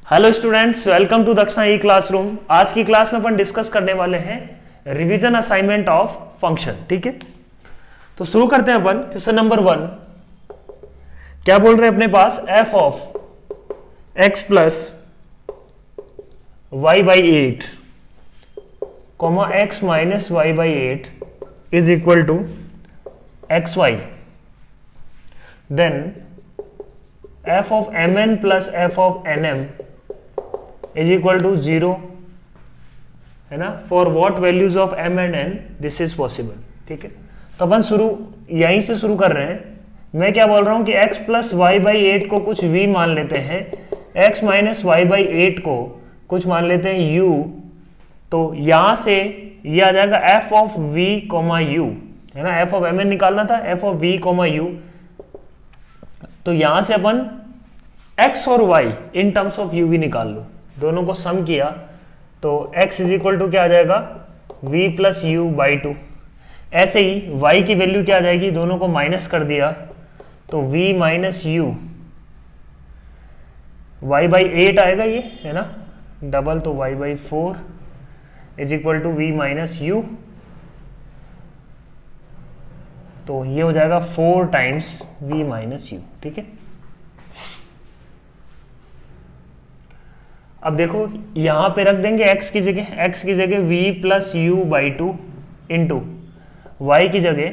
Hello students, welcome to दक्षिणा ई classroom. आज की क्लास में अपन डिस्कस करने वाले हैं रिवीजन असाइनमेंट ऑफ फंक्शन। ठीक है, तो शुरू करते हैं अपन। क्वेश्चन नंबर 1 क्या बोल रहे हैं अपने पास, F of x plus Y by 8 comma X minus Y by 8 is equal to X Y, then f of mn plus f of nm is equal to 0 है ना, for what values of m and n this is possible. ठीक है, तो अपन शुरू यहीं से शुरू कर रहे हैं। मैं क्या बोल रहा हूं कि x प्लस वाई बाई 8 को कुछ v मान लेते हैं, x माइनस वाई बाई 8 को कुछ मान लेते हैं u, तो यहां से ये आ जाएगा f of v comma u, है ना। f ऑफ mn निकालना था, f of v comma u, तो यहां से अपन x और y in terms of u भी निकाल लो, दोनों को सम किया तो x इज इक्वल टू क्या आ जाएगा, v प्लस यू बाई 2। ऐसे ही y की वैल्यू क्या आ जाएगी, दोनों को माइनस कर दिया तो v minus u y by 8 आएगा, ये है ना डबल, तो y by 4 is equal to v minus u, तो ये हो जाएगा 4 टाइम्स v माइनस यू। ठीक है, अब देखो यहां पे रख देंगे x की जगह v plus u by 2 into y की जगह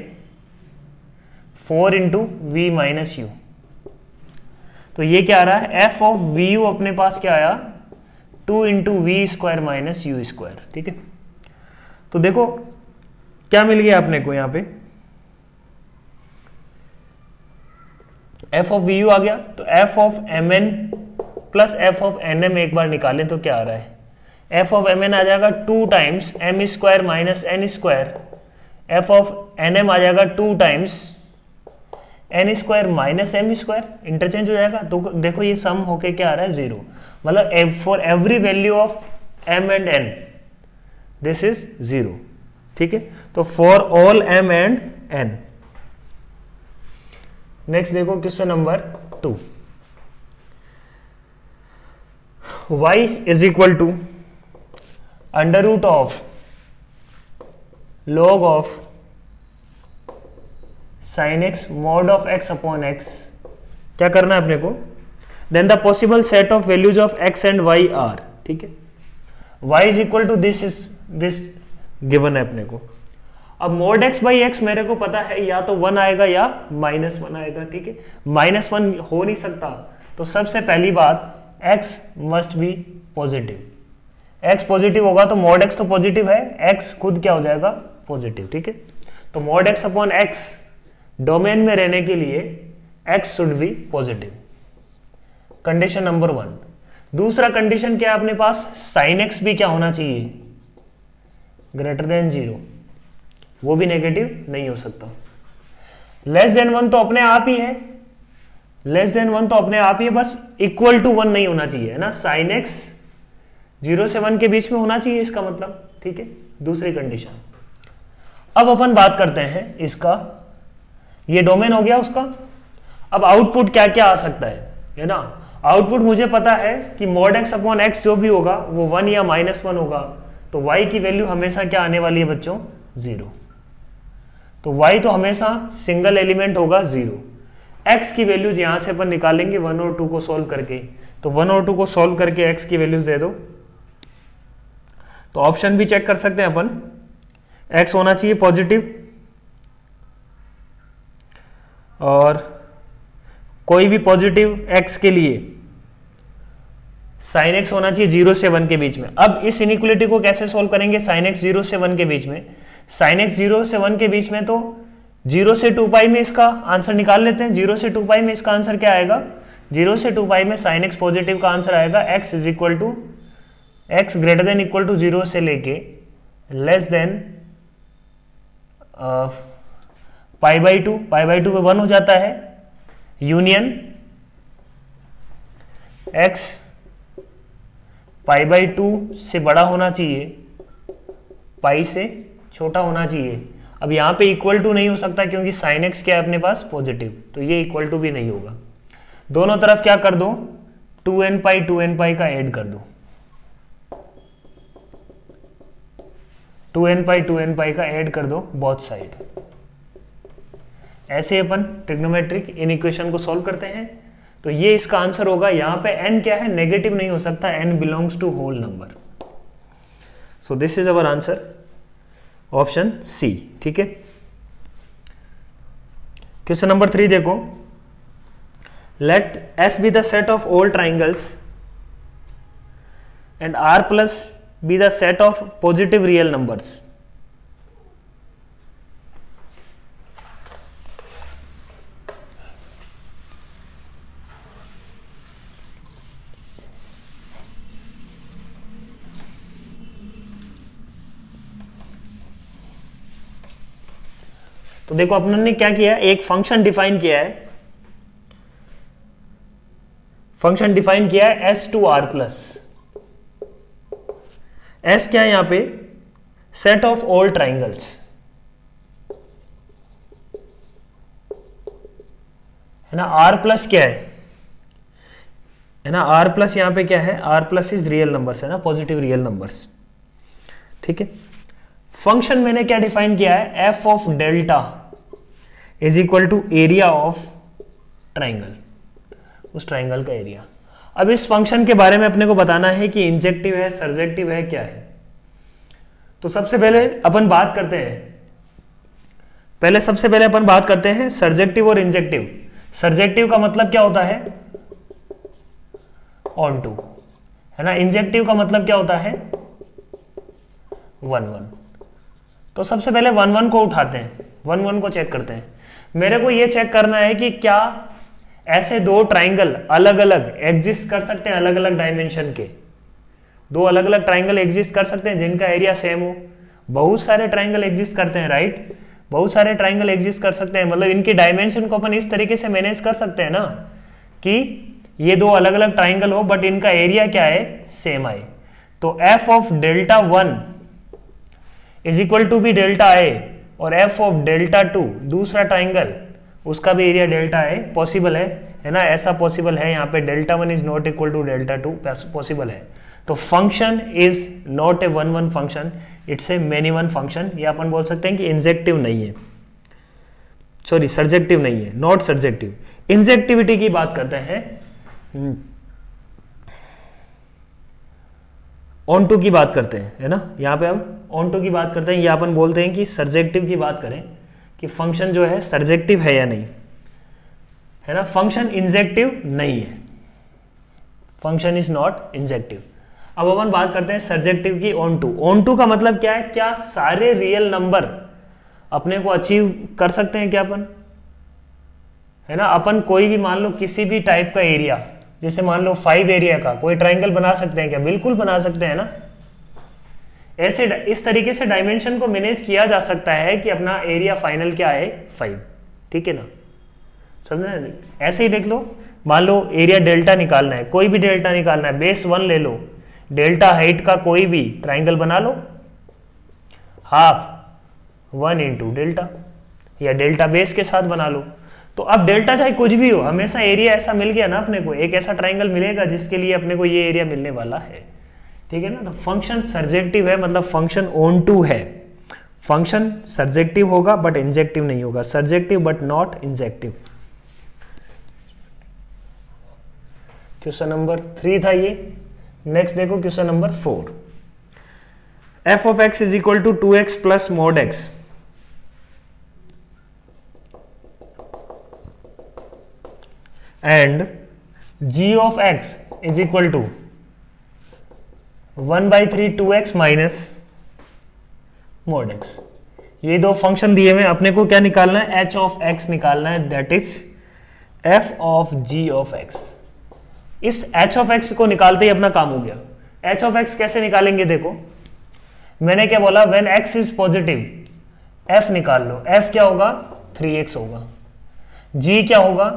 4 इंटू वी माइनस यू, तो ये क्या आ रहा है, f ऑफ वी यू अपने पास क्या आया, 2 into v square minus u square. ठीक है, तो देखो क्या मिल गया अपने को, यहां पे f ऑफ वी यू आ गया, तो f of M N plus f of N M एक बार निकालें तो क्या आ रहा है, f ऑफ एम एन आ जाएगा 2 times M square minus N square, f of N M आ जाएगा 2 times N square minus M square, interchange हो जाएगा। तो देखो ये सम होके क्या आ रहा है, 0, मतलब for every value of m and n this is 0। ठीक है, तो for all m and n। Next देखो question number 2, y is equal to under root of log of sine X mod of x upon x, क्या करना है अपने को, then the possible set of values of x and y are. ठीक है, y is equal to this given है अपने को। अब मॉड x बाई x मेरे को पता है या तो 1 आएगा या -1 आएगा। ठीक है, -1 हो नहीं सकता, तो सबसे पहली बात x must be positive. x positive होगा तो मॉड x तो पॉजिटिव है, x खुद क्या हो जाएगा, पॉजिटिव। ठीक है, तो mod x upon x domain में रहने के लिए x should be positive, condition number 1। दूसरा कंडीशन क्या है अपने पास, साइन x भी क्या होना चाहिए, ग्रेटर देन 0, वो भी नेगेटिव नहीं हो सकता। लेस देन 1 तो अपने आप ही है, लेस देन 1 तो अपने आप ही है, बस इक्वल टू 1 नहीं होना चाहिए, है ना। साइन x 0 से 1 के बीच में होना चाहिए इसका मतलब। ठीक है, दूसरी कंडीशन। अब अपन बात करते हैं इसका, ये डोमेन हो गया उसका। अब आउटपुट क्या क्या आ सकता है ना। आउटपुट मुझे पता है कि मॉड x अपॉन x जो भी होगा वो 1 या -1 होगा, तो y की वैल्यू हमेशा क्या आने वाली है बच्चों, 0। तो y तो हमेशा सिंगल एलिमेंट होगा 0। x की वैल्यूज यहां से अपन निकालेंगे 1 और 2 को सॉल्व करके, तो 1 और 2 को सॉल्व करके x की वैल्यूज दे दो। तो ऑप्शन भी चेक कर सकते हैं अपन, x होना चाहिए पॉजिटिव और कोई भी पॉजिटिव x के लिए साइन x होना चाहिए 0 से 1 के बीच में। अब इस इनइक्वालिटी को कैसे सॉल्व करेंगे, साइन x 0 से 1 के बीच में, साइन x 0 से 1 के बीच में, तो 0 से 2 पाई में इसका आंसर निकाल लेते हैं। 0 से 2 पाई में इसका आंसर क्या आएगा, 0 से 2 पाई में साइन x पॉजिटिव का आंसर आएगा x is equal to x greater than equal to 0 से लेके लेस देन पाई बाई 2 पे 1 हो जाता है, यूनियन x पाई बाई 2 से बड़ा होना चाहिए, पाई से छोटा होना चाहिए। अब यहां पे इक्वल टू नहीं हो सकता क्योंकि साइन x क्या है अपने पास, पॉजिटिव, तो ये इक्वल टू भी नहीं होगा। दोनों तरफ क्या कर दो, 2n पाई का ऐड कर दो, 2n पाई का ऐड कर दो बोथ साइड। ऐसे अपन ट्रिग्नोमेट्रिक इन इक्वेशन को सॉल्व करते हैं। तो ये इसका आंसर होगा। यहां पे n क्या है, नेगेटिव नहीं हो सकता, n belongs to whole number. So this is our answer, option C. ठीक है, क्वेश्चन नंबर 3 देखो। Let S be the set of all triangles and R plus be the set of positive real numbers. तो देखो अपन ने क्या किया, एक function define किया है, फंक्शन डिफाइन किया है S to R plus. S क्या है यहां पे, सेट ऑफ ऑल ट्राइंगल्स, है ना। R प्लस क्या है ना, R प्लस यहां पे क्या है, R plus is real numbers, है ना, पॉजिटिव रियल नंबर्स। ठीक है, फंक्शन मैंने क्या डिफाइन किया है, f of delta is equal to area of triangle, उस ट्राइंगल का एरिया। अब इस फंक्शन के बारे में अपने को बताना है कि इंजेक्टिव है, सर्जेक्टिव है, क्या है। तो सबसे पहले अपन बात करते हैं, सबसे पहले अपन बात करते हैं सर्जेक्टिव और इंजेक्टिव। सर्जेक्टिव का मतलब क्या होता है, ऑन टू, है ना। इंजेक्टिव का मतलब क्या होता है, 1 1। तो सबसे पहले 1 1 को उठाते हैं, 1 1 को चेक करते हैं। मेरे को यह चेक करना है कि क्या ऐसे दो ट्राइंगल अलग अलग एग्जिस्ट कर सकते हैं, अलग अलग डायमेंशन के दो अलग अलग ट्राइंगल एग्जिस्ट कर सकते हैं जिनका एरिया सेम हो। बहुत सारे ट्राइंगल एग्जिस्ट करते हैं, राइट, बहुत सारे ट्राइंगल एग्जिस्ट कर सकते हैं। मतलब इनकी डायमेंशन को अपन इस तरीके से मैनेज कर सकते हैं ना कि ये दो अलग अलग ट्राइंगल हो बट इनका एरिया क्या है, सेम आए। तो f of delta 1 is equal to B delta I, और f ऑफ डेल्टा 2 दूसरा ट्राइंगल, उसका भी एरिया डेल्टा आई पॉसिबल है ना। ऐसा पॉसिबल है यहाँ पे, delta 1 is not equal to delta 2 possible है। तो function is not a 1 1 function, it's a many one function. ये अपन बोल सकते हैं कि इंजेक्टिव नहीं है, सॉरी सर्जेक्टिव नहीं है, नॉट सर्जेक्टिव। इंजेक्टिविटी की बात करते हैं, ऑन टू की बात करते हैं, है ना। यहाँ पे अब ऑन टू की बात करते हैं, ये अपन बोलते हैं कि सर्जेक्टिव की बात करें कि फंक्शन जो है सर्जेक्टिव है या नहीं, है ना। फंक्शन इंजेक्टिव नहीं है, फंक्शन इज नॉट इंजेक्टिव। अब अपन बात करते हैं सर्जेक्टिव की, ऑन टू। ऑन टू का मतलब क्या है, क्या सारे रियल नंबर अपने को अचीव कर सकते हैं क्या अपन, है ना। अपन कोई भी मान लो किसी भी टाइप का एरिया, जैसे मान लो 5 एरिया का कोई ट्राइंगल बना सकते हैं क्या, बिल्कुल बना सकते हैं ना। ऐसे इस तरीके से डायमेंशन को मैनेज किया जा सकता है कि अपना एरिया फाइनल क्या है, 5। ठीक है ना, समझे। ऐसे ही देख लो, मान लो एरिया डेल्टा निकालना है, कोई भी डेल्टा निकालना है, बेस 1 ले लो, डेल्टा हाइट का कोई भी ट्राइंगल बना लो, हाफ 1 इंटू डेल्टा, या डेल्टा बेस के साथ बना लो। तो अब डेल्टा चाहे कुछ भी हो, हमेशा एरिया ऐसा मिल गया ना अपने को, एक ऐसा ट्राइंगल मिलेगा जिसके लिए अपने को ये एरिया मिलने वाला है। ठीक है ना। तो फंक्शन सर्जेक्टिव है, मतलब फंक्शन ऑन टू है। फंक्शन सर्जेक्टिव होगा बट इंजेक्टिव नहीं होगा, surjective but not injective. Question number 3 था ये। नेक्स्ट देखो question number 4। f of x is equal to 2x plus mod x and g of x is equal to 1/3 2x minus mod x। ये दो function दिए हुए, अपने को क्या निकालना है, h of x निकालना है, that is f of g of x। इस h of x को निकालते ही अपना काम हो गया। h of x कैसे निकालेंगे, देखो मैंने क्या बोला, when x is positive f निकाल लो। f क्या होगा, 3x होगा। g क्या होगा,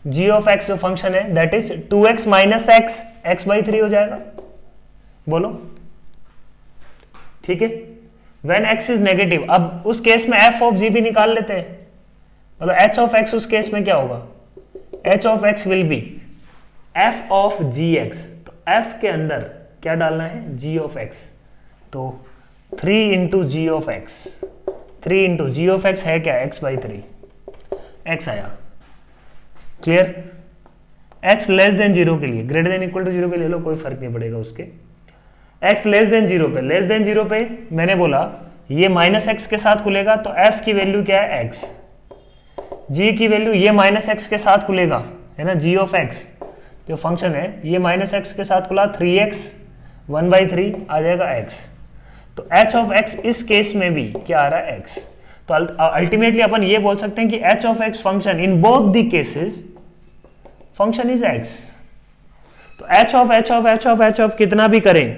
g of x जो फंक्शन है that is 2x minus x, x/3 हो जाएगा। बोलो ठीक है। व्हेन x इज नेगेटिव, अब उस केस में f of g भी निकाल लेते हैं, मतलब h of x उस केस में क्या होगा, h of x will be f of g x, तो एफ के अंदर क्या डालना है, जी ऑफ एक्स, तो 3 into g of x, 3 into g of x है क्या, एक्स बाई 3, एक्स आया। क्लियर? एक्स लेस देन 0 के लिए, ग्रेटर देन इक्वल टू 0 पे ले लो, कोई फर्क नहीं पड़ेगा उसके। एक्स लेस देन 0 पे, लेस देन 0 पे मैंने बोला ये माइनस एक्स के साथ खुलेगा, तो एफ की वैल्यू क्या है, एक्स। जी की वैल्यू ये माइनस एक्स के साथ खुलेगा, है ना, जी ऑफ एक्स जो फंक्शन है ये माइनस एक्स के साथ खुला, 3x 1/3 आ जाएगा x। तो h ऑफ x इस केस में भी क्या आ रहा है, x। तो अल्टीमेटली अपन ये बोल सकते हैं कि h of x function in both the cases function is x। तो h ऑफ कितना भी करें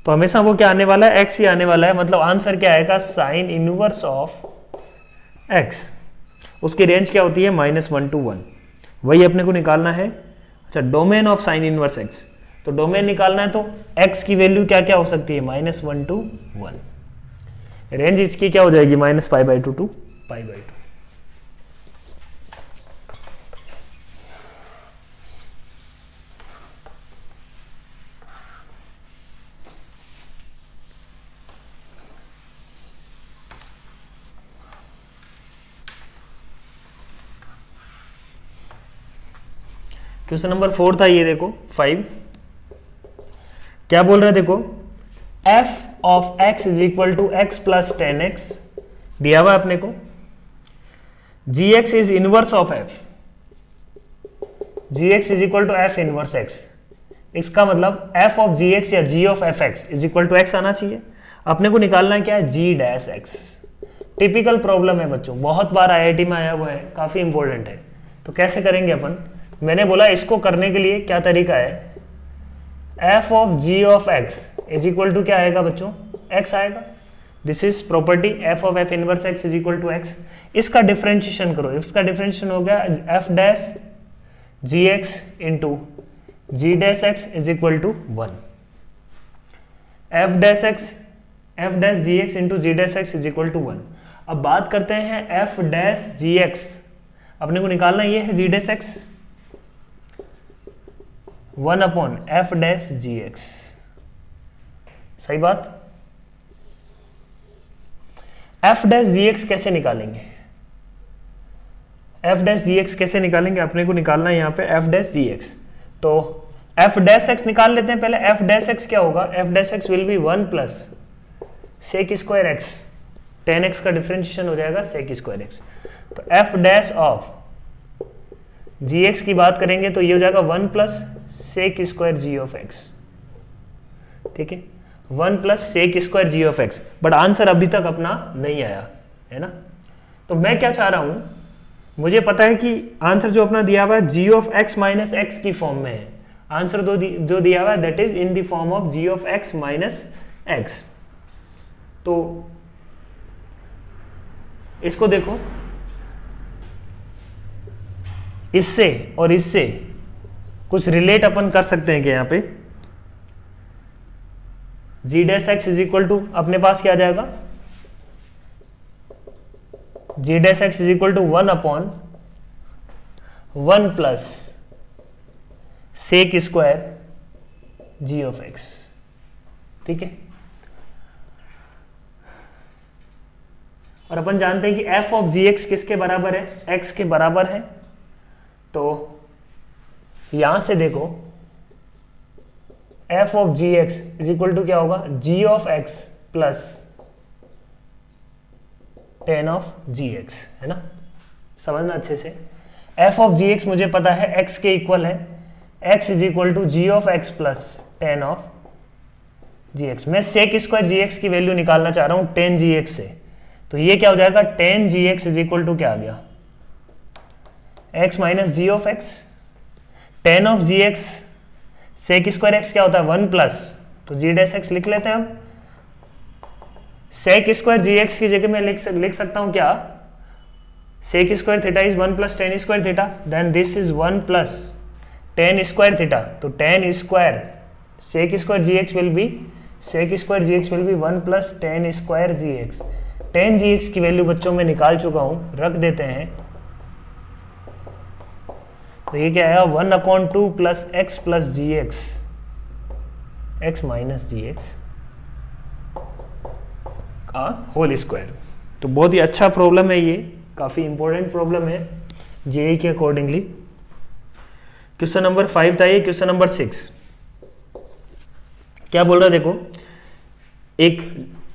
तो हमेशा वो क्या आने वाला है, x ही आने वाला है। मतलब आंसर क्या आएगा, साइन इनवर्स ऑफ x। उसकी रेंज क्या होती है, -1 to 1। वही अपने को निकालना है। अच्छा, domain of sine inverse x, तो डोमेन निकालना है तो x की वैल्यू क्या क्या हो सकती है, -1 to 1। रेंज इसकी क्या हो जाएगी, -π/2 to π/2। क्वेश्चन नंबर 4 था ये, देखो 5 क्या बोल रहे हैं, देखो f of x is equal to x plus 10x दिया हुआ अपने को। gx is inverse of f, gx is equal to f inverse x। इसका मतलब f ऑफ gx या g of fx is equal to x आना चाहिए। अपने को निकालना है क्या है, g dash x। Typical problem है बच्चों, बहुत बार आईआईटी में आया हुआ है, काफी इंपॉर्टेंट है। तो कैसे करेंगे अपन, मैंने बोला इसको करने के लिए क्या तरीका है, f of g of x is equal to क्या आएगा बच्चों, x आएगा। This is property f of f inverse x is equal to x। इसका डिफरेंशिएशन करो, इसका डिफरेंशिएशन हो गया f dash gx into g dash x is equal to 1। f dash gx into g dash x is equal to 1। अब बात करते हैं f dash gx, अपने को निकालना ये है g dash x 1/f dash gx। सही बात। f डैश gx कैसे निकालेंगे, f डैश gx कैसे निकालेंगे, अपने को निकालना है यहाँ पे f डैश gx। तो f डैश x निकाल लेते हैं पहले। f डैश x क्या होगा, f dash x will be 1 plus sec square x, 10x का डिफरेंशिएशन हो जाएगा सेक स्क्वायर x। तो f डैश ऑफ gx की बात करेंगे तो ये हो जाएगा 1 plus sec square ji of x. ठीक है, 1 plus sec square ji of x. But answer अभी तक अपना नहीं आया है ना। तो मैं क्या चाह रहा हूं, मुझे पता है कि आंसर जो अपना दिया हुआ है g of x minus x की फॉर्म में है। आंसर जो दिया हुआ है that is in the form of g of x minus x. तो इसको देखो, इससे और इससे कुछ रिलेट अपन कर सकते हैं कि यहाँ पे G dash X is equal to अपने पास क्या आ जाएगा, G dash X is equal to 1/1 plus sec square ji of x. ठीक है, और अपन जानते हैं कि f ऑफ जी एक्स किसके बराबर है, x के बराबर है। तो यहां से देखो f of g x is equal to क्या होगा, g of x plus 10 of g x, है ना। समझना अच्छे से, f ऑफ जी एक्स मुझे पता है x के इक्वल है, x is equal to g of x plus 10 of g x. मैं सेक स्क्वायर जी एक्स की वैल्यू निकालना चाह रहा हूं 10 जी एक्स से। तो ये क्या हो जाएगा, 10 g x is equal to क्या आ गया, x minus g of x, 10 of g x, sec square x क्या होता है 1 प्लस, तो जी डैश एक्स लिख लेते हैं हम। सेक स्क्वायर जी एक्स की जगह मैं लिख सकता हूं क्या, sec square theta is 1 plus 10 square theta, then this is 1 plus 10 square theta. तो 10 square sec square g x will be, sec square g x will be 1 plus 10 square g x. 10 g x की value बच्चों में निकाल चुका हूं, रख देते हैं। तो ये क्या आया 1/2 प्लस एक्स प्लस जी एक्स, एक्स माइनस जी एक्स का होल स्क्वायर। तो बहुत ही अच्छा प्रॉब्लम है ये, काफ़ी इंपॉर्टेंट प्रॉब्लम है जेईई के अकॉर्डिंगली। क्वेश्चन नंबर 5 था ये। क्वेश्चन नंबर 6 क्या बोल रहा है देखो, एक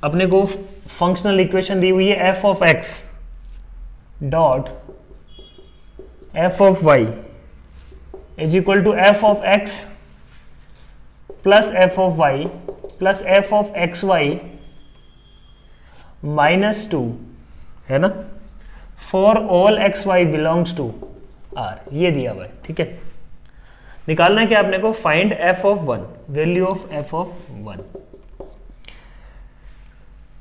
अपने को फंक्शनल इक्वेशन दी हुई है F of x dot f of y is equal to f of x plus f of y plus f of x y -2 है ना, for all x y belongs to R. ये दिया हुआ है, ठीक है। निकालना है क्या आपने को, find F of 1, value of F of 1।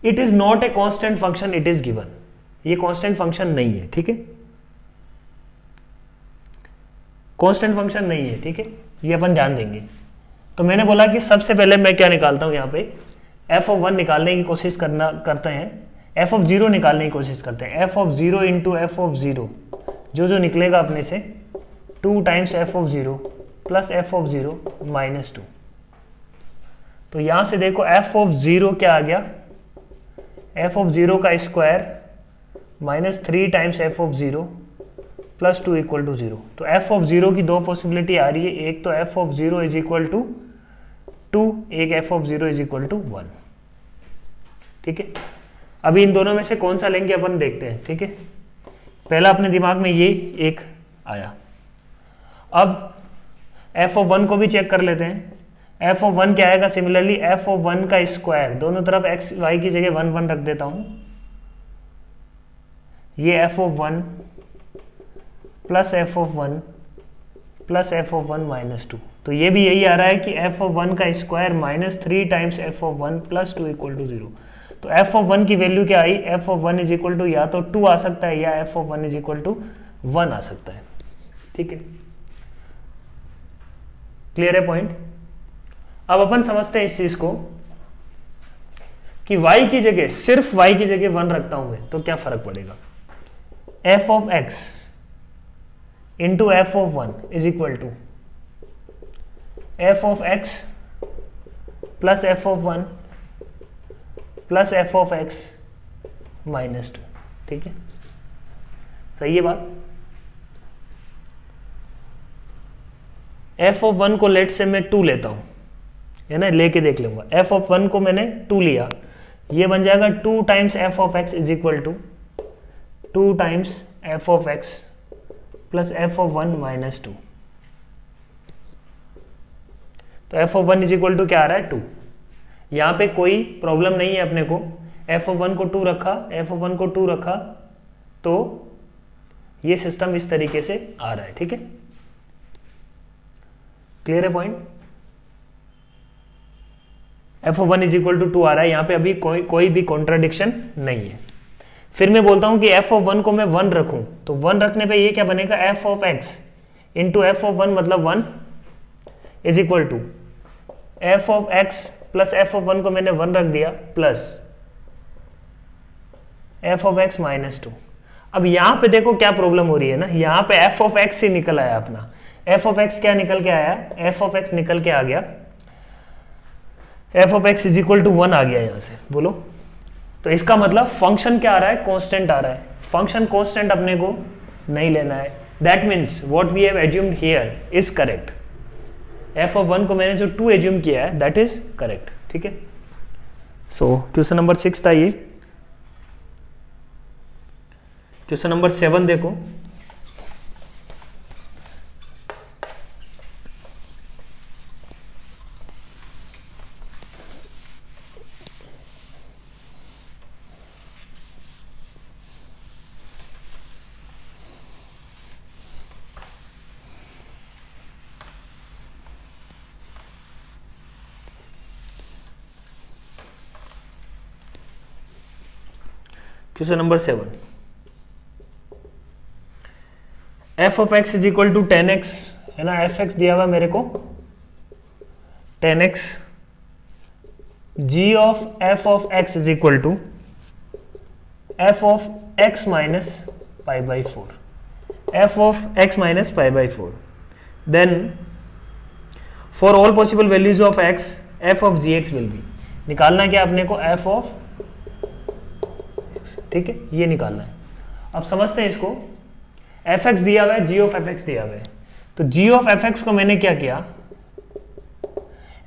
It is not a constant function, it is given. ये कांस्टेंट फंक्शन नहीं है, ठीक है, कांस्टेंट फंक्शन नहीं है, ठीक है, ये अपन जान देंगे। तो मैंने बोला कि सबसे पहले मैं क्या निकालता हूं, यहां पे एफ ऑफ 1 निकालने की कोशिश करते हैं, एफ ऑफ 0 निकालने की कोशिश करते हैं। F of 0 into F of 0, जो निकलेगा अपने से 2 times F of 0 plus f of 0 -2। तो यहां से देखो एफ ऑफ 0 क्या आ गया, एफ ऑफ 0 का square -3 times F of 0 plus 2 equal to 0। तो एफ ऑफ 0 की दो पॉसिबिलिटी आ रही है, एक तो F of 0 is equal to 2, एक f of 0 is equal to 1, ठीक है। अभी इन दोनों में से कौन सा लेंगे अपन देखते हैं, ठीक है। पहला अपने दिमाग में ये एक आया। अब एफ ऑफ 1 को भी चेक कर लेते हैं। एफ ऑफ 1 क्या आएगा, सिमिलरली एफ ऑफ 1 का स्क्वायर, दोनों तरफ एक्स वाई की जगह 1 1 रख देता हूं। ये F of 1 plus f of 1 plus f of 1 -2। तो ये भी यही आ रहा है कि एफ ऑफ 1 का square -3 times F of 1 plus 2 equal to 0। तो एफ ऑफ 1 की वैल्यू क्या आई, F of 1 is equal to या तो 2 आ सकता है या F of 1 is equal to 1 आ सकता है, ठीक है। क्लियर है पॉइंट। अब अपन समझते हैं इस चीज को कि y की जगह, सिर्फ y की जगह 1 रखता हूं मैं, तो क्या फर्क पड़ेगा। F of x into F of 1 is equal to f of x plus f of 1 plus f of x -2, ठीक है, सही है बात। एफ ऑफ 1 को लेट से मैं 2 लेता हूं, है ना, लेके देख लूंगा। एफ ऑफ 1 को मैंने 2 लिया, ये बन जाएगा 2 times F of x is equal to 2 times F of x plus f of 1 -2। तो F of 1 is equal to क्या आ रहा है, 2। यहां पे कोई प्रॉब्लम नहीं है अपने को, एफ ऑफ 1 को 2 रखा, एफ ऑफ 1 को 2 रखा, तो ये सिस्टम इस तरीके से आ रहा है, ठीक है। क्लियर है point. F of 1 is equal to 2 आ रहा है, यहां पे अभी कोई भी कॉन्ट्राडिक्शन नहीं है। फिर मैं बोलता हूं कि एफ ऑफ 1 को मैं 1 रखूं, तो 1 रखने पे ये क्या बनेगा, f of x into F of 1 मतलब 1 is equal to f of x plus f of 1 को मैंने 1 रख दिया प्लस एफ ऑफ एक्स -2। अब यहां पे देखो क्या प्रॉब्लम हो रही है ना, यहां पे एफ ऑफ एक्स ही निकल आया अपना। एफ ऑफ एक्स क्या निकल के आया, एफ ऑफ एक्स निकल के आ गया, f of x is equal to 1 आ गया यहां से, बोलो। तो इसका मतलब फंक्शन क्या आ रहा है, कांस्टेंट आ रहा है। फंक्शन कांस्टेंट अपने को नहीं लेना है, that means what we have assumed here is correct. F of 1 को मैंने जो 2 एज्यूम किया है दैट इज करेक्ट, ठीक है। सो क्वेश्चन नंबर 6 था ये। क्वेश्चन नंबर 7 देखो, question number 7, F of x is equal to 10x, है ना, एफ एक्स दिया हुआ मेरे को 10x, g of F of x is equal to f of x minus pi by 4। f of x minus pi by 4. Then for all possible values of x, f of gx will be, निकालना क्या अपने को, f of x, ठीक है, ये निकालना है। अब समझते हैं इसको, fx दिया हुआ है, g of fx दिया हुआ है, तो g of fx को मैंने क्या किया,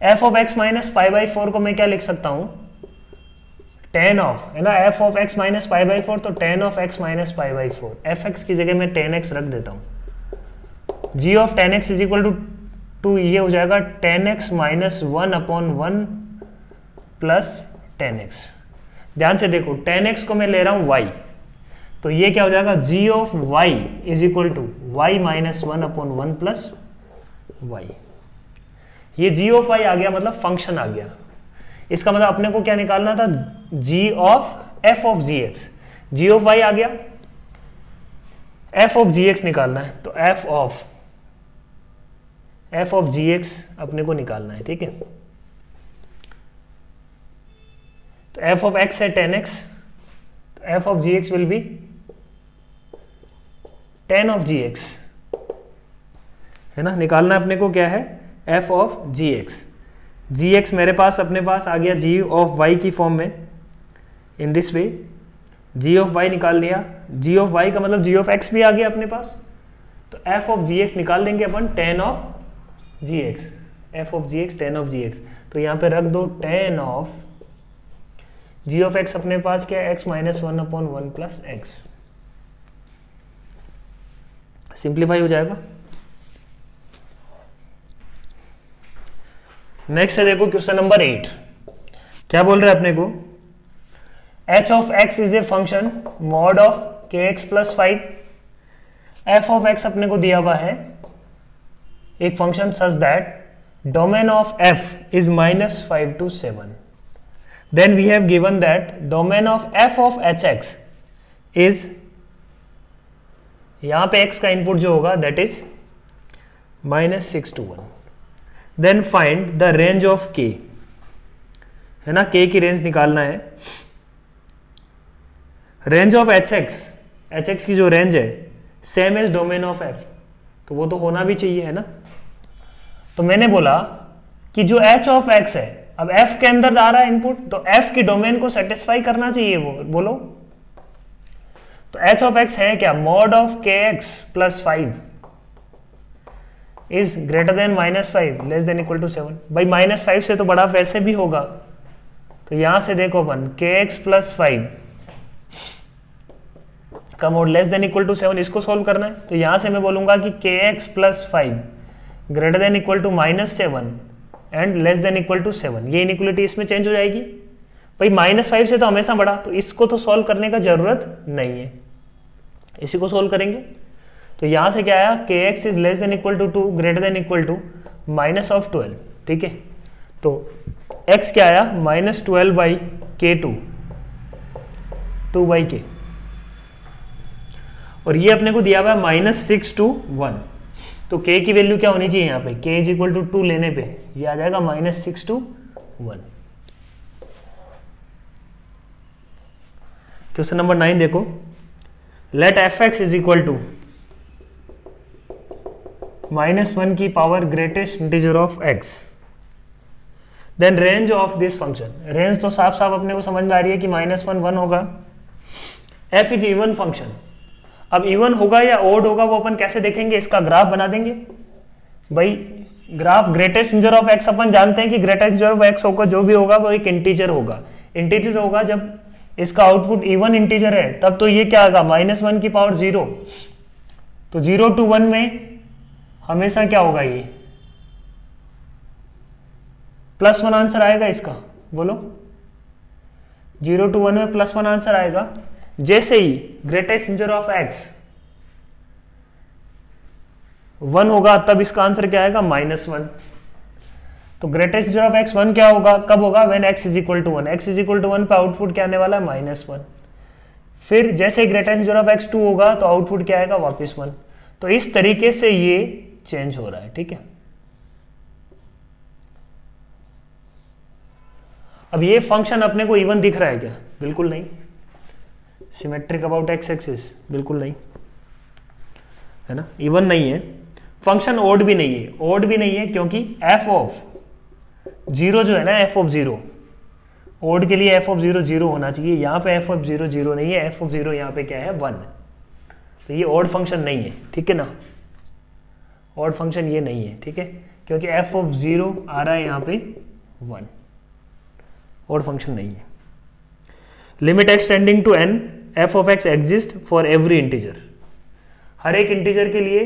f of x minus pi by 4 को मैं क्या लिख सकता हूं, tan ऑफ, है ना, f of x minus pi by 4, तो tan of x minus pi by 4, fx की जगह मैं tan x रख देता हूं। g of tan x is equal to ये हो जाएगा tan x minus 1/1 plus tan x। ध्यान से देखो, tan x को मैं ले रहा हूं y, तो ये क्या हो जाएगा, g of y is equal to y minus 1/1 plus y। ये g ऑफ y आ गया, मतलब फंक्शन आ गया। इसका मतलब अपने को क्या निकालना था, g of f of gx, g of y आ गया, f ऑफ gx निकालना है, तो f ऑफ gx अपने को निकालना है, ठीक है। तो f ऑफ x है tan x, तो f of gx will be tan of gx, है ना। निकालना अपने को क्या है, f ऑफ gx। gx मेरे पास अपने पास आ गया g ऑफ y की फॉर्म में, in this way, g of y निकाल लिया, g ऑफ y का मतलब g ऑफ x भी आ गया अपने पास, तो f ऑफ gx निकाल देंगे अपन tan of gx, f of gx tan of gx, तो यहाँ पे रख दो tan of g of x अपने पास क्या है, x minus 1/1 plus x, simplify हो जाएगा। नेक्स्ट है देखो क्वेश्चन नंबर 8, क्या बोल रहे हैं अपने को, h of x is a function mod of kx plus 5, f of x अपने को दिया हुआ है एक function such that domain of f is -5 to 7, then we have given that domain of f of hx is, यहां पे x का input जो होगा that is -6 to 1, then find the range of k, है ना, k की range निकालना है। रेंज ऑफ hx की जो रेंज है same as domain of f, तो वो तो होना भी चाहिए, है ना। तो मैंने बोला कि जो h ऑफ x है, अब f के अंदर आ रहा है इनपुट, तो f की डोमेन को सेटिस्फाई करना चाहिए, वो बोलो। तो h ऑफ x है क्या, mod of kx plus 5 is greater than -5 less than equal to 7। भाई -5 से तो बड़ा वैसे भी होगा, तो यहां से देखो अपन kx प्लस 5 का mod less than equal to 7, इसको सोल्व करना है। तो यहां से मैं बोलूंगा कि kx plus 5 greater than equal to -7 and less than equal to 7, ये इनइक्वलिटी इसमें चेंज हो जाएगी। भाई -5 से तो हमेशा बड़ा, तो इसको तो सोल्व करने का जरूरत नहीं है, इसी को सोल्व करेंगे। तो यहां से क्या आया, kx is less than equal to 2 greater than equal to -12, ठीक है। तो x क्या आया, -12 बाई k2, 2/k, और ये अपने को दिया हुआ है -6 to 1, तो k की वैल्यू क्या होनी चाहिए यहाँ पे, k इज इक्वल टू 2 लेने पे ये आ जाएगा -6 to 1। क्वेश्चन नंबर 9 देखो, let fx is equal to -1 की power greatest integer of x, then range of this function. Range तो साफ साफ अपने को समझ में आ रही है कि -1 होगा। f इज इवन फंक्शन, अब इवन होगा या ओड होगा वो अपन कैसे देखेंगे, इसका ग्राफ बना देंगे। भाई graph greatest integer of x, अपन जानते हैं कि ग्रेटेस्ट इंटीजर ऑफ x होगा, जो भी होगा वो एक इंटीजर होगा। इंटीजर होगा जब इसका आउटपुट इवन इंटीजर है, तब तो ये क्या आएगा, -1 की पावर 0, तो 0 to 1 में हमेशा क्या होगा, ये +1 आंसर आएगा इसका, बोलो। 0 to 1 में +1 आंसर आएगा। जैसे ही ग्रेटेस्ट इंटीजर ऑफ x 1 होगा, तब इसका आंसर क्या आएगा, -1। तो ग्रेटेस्ट इंटीजर ऑफ x 1 क्या होगा, कब होगा, when x is equal to 1। x is equal to 1 पे आउटपुट क्या आने वाला है, -1। फिर जैसे ही ग्रेटेस्ट इंटीजर ऑफ x 2 होगा, तो आउटपुट क्या आएगा, वापस 1। तो इस तरीके से ये चेंज हो रहा है, ठीक है। अब ये फंक्शन अपने को इवन दिख रहा है क्या, बिल्कुल नहीं। सिमेट्रिक अबाउट x एक्सिस, बिल्कुल नहीं। है ना, इवन नहीं है। फंक्शन ओड भी नहीं है, ओड भी नहीं है क्योंकि एफ ऑफ जीरो जो है ना, एफ ऑफ जीरो, ओड के लिए एफ ऑफ जीरो जीरो होना चाहिए, यहाँ पे एफ ऑफ जीरो जीरो नहीं है, एफ ऑफ जीरो यहाँ पे क्या है 1, तो ये ओड फंक्शन नहीं है, ठीक है ना, ओड फंक्शन ये नहीं है, ठीक है, क्योंकि एफ ऑफ जीरो आ रहा है यहाँ पे 1, ओड फंक्शन नहीं है। Limit X tending to N, F of X exist for every integer, हर एक इंटीजर के लिए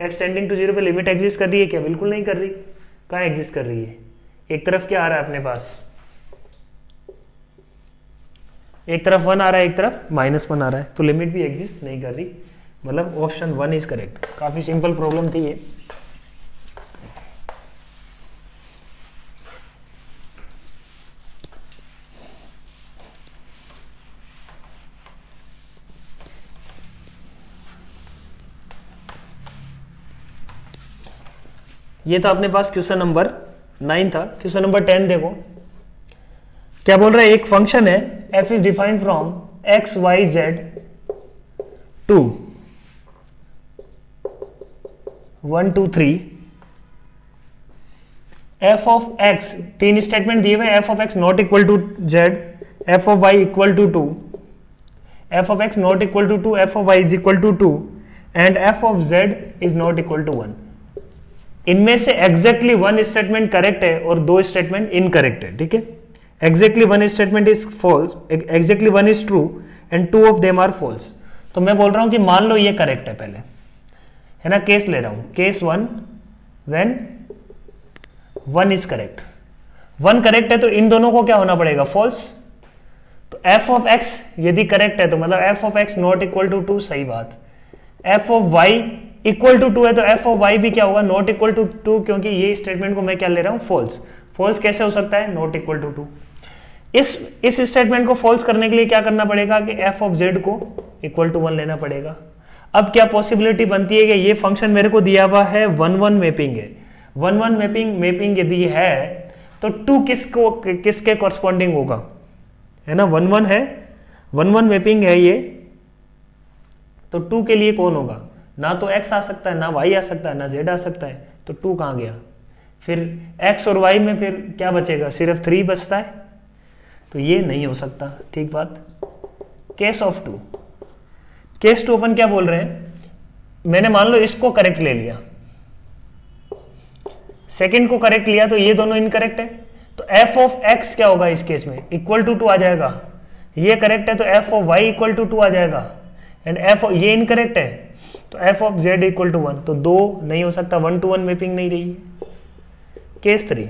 एक्स टेंडिंग टू जीरो पे लिमिट एग्जिस्ट कर रही है क्या? बिल्कुल नहीं कर रही। कहाँ एग्जिस्ट कर रही है? एक तरफ क्या आ रहा है अपने पास, एक तरफ 1 आ रहा है, एक तरफ -1 आ रहा है, तो लिमिट भी एग्जिस्ट नहीं कर रही, मतलब ऑप्शन 1 इज करेक्ट। काफी सिंपल प्रॉब्लम थी ये। ये तो अपने पास क्वेश्चन नंबर 9 था। क्वेश्चन नंबर 10 देखो, क्या बोल रहा है, एक फंक्शन है f is defined from x y z to 1 2 3, f of x, 3 statement दिए हुए, f of x not equal to z, f of y equal to 2, f of x not equal to 2, f of y is equal to 2 and f of z is not equal to 1। इनमें से exactly 1 statement correct है और 2 statement incorrect है, ठीक है। Exactly 1 statement is false, exactly 1 is true and 2 of them are false. तो मैं बोल रहा हूं कि मान लो ये करेक्ट है, पहले है ना, केस ले रहा हूं, case 1 when 1 is correct, 1 correct है तो इन दोनों को क्या होना पड़ेगा, फॉल्स। तो f ऑफ x यदि करेक्ट है तो मतलब f of x not equal to 2, सही बात। f of y equal to 2 है तो f ऑफ y भी क्या होगा, नॉट इक्वल टू 2, क्योंकि ये स्टेटमेंट को मैं क्या ले रहा हूं, फॉल्स। फॉल्स कैसे हो सकता है, नॉट इक्वल टू 2। इस स्टेटमेंट को फॉल्स करने के लिए क्या करना पड़ेगा कि f ऑफ z को इक्वल टू 1 लेना पड़ेगा। अब क्या पॉसिबिलिटी बनती है कि ये फंक्शन मेरे को दिया हुआ है 1-1 मैपिंग है, 1-1 मैपिंग यदि है तो 2 किसके कॉरस्पॉन्डिंग होगा, है ना, 1-1 है, 1-1 मैपिंग है ये, तो 2 के लिए कौन होगा, ना तो x आ सकता है, ना y आ सकता है, ना z आ सकता है, तो 2 कहाँ गया, फिर x और y में फिर क्या बचेगा, सिर्फ 3 बचता है, तो ये नहीं हो सकता, ठीक बात। केस ऑफ 2, केस 2 अपन क्या बोल रहे हैं, मैंने मान लो इसको करेक्ट ले लिया, सेकंड को करेक्ट लिया, तो ये दोनों इनकरेक्ट है, तो f ऑफ x क्या होगा इस केस में, इक्वल टू 2 आ जाएगा। ये करेक्ट है तो f of y equal to 2 आ जाएगा, एंड ये इनकरेक्ट है तो f of z equal to 1, तो 2 नहीं हो सकता, 1-1 मैपिंग नहीं रही। Case 3,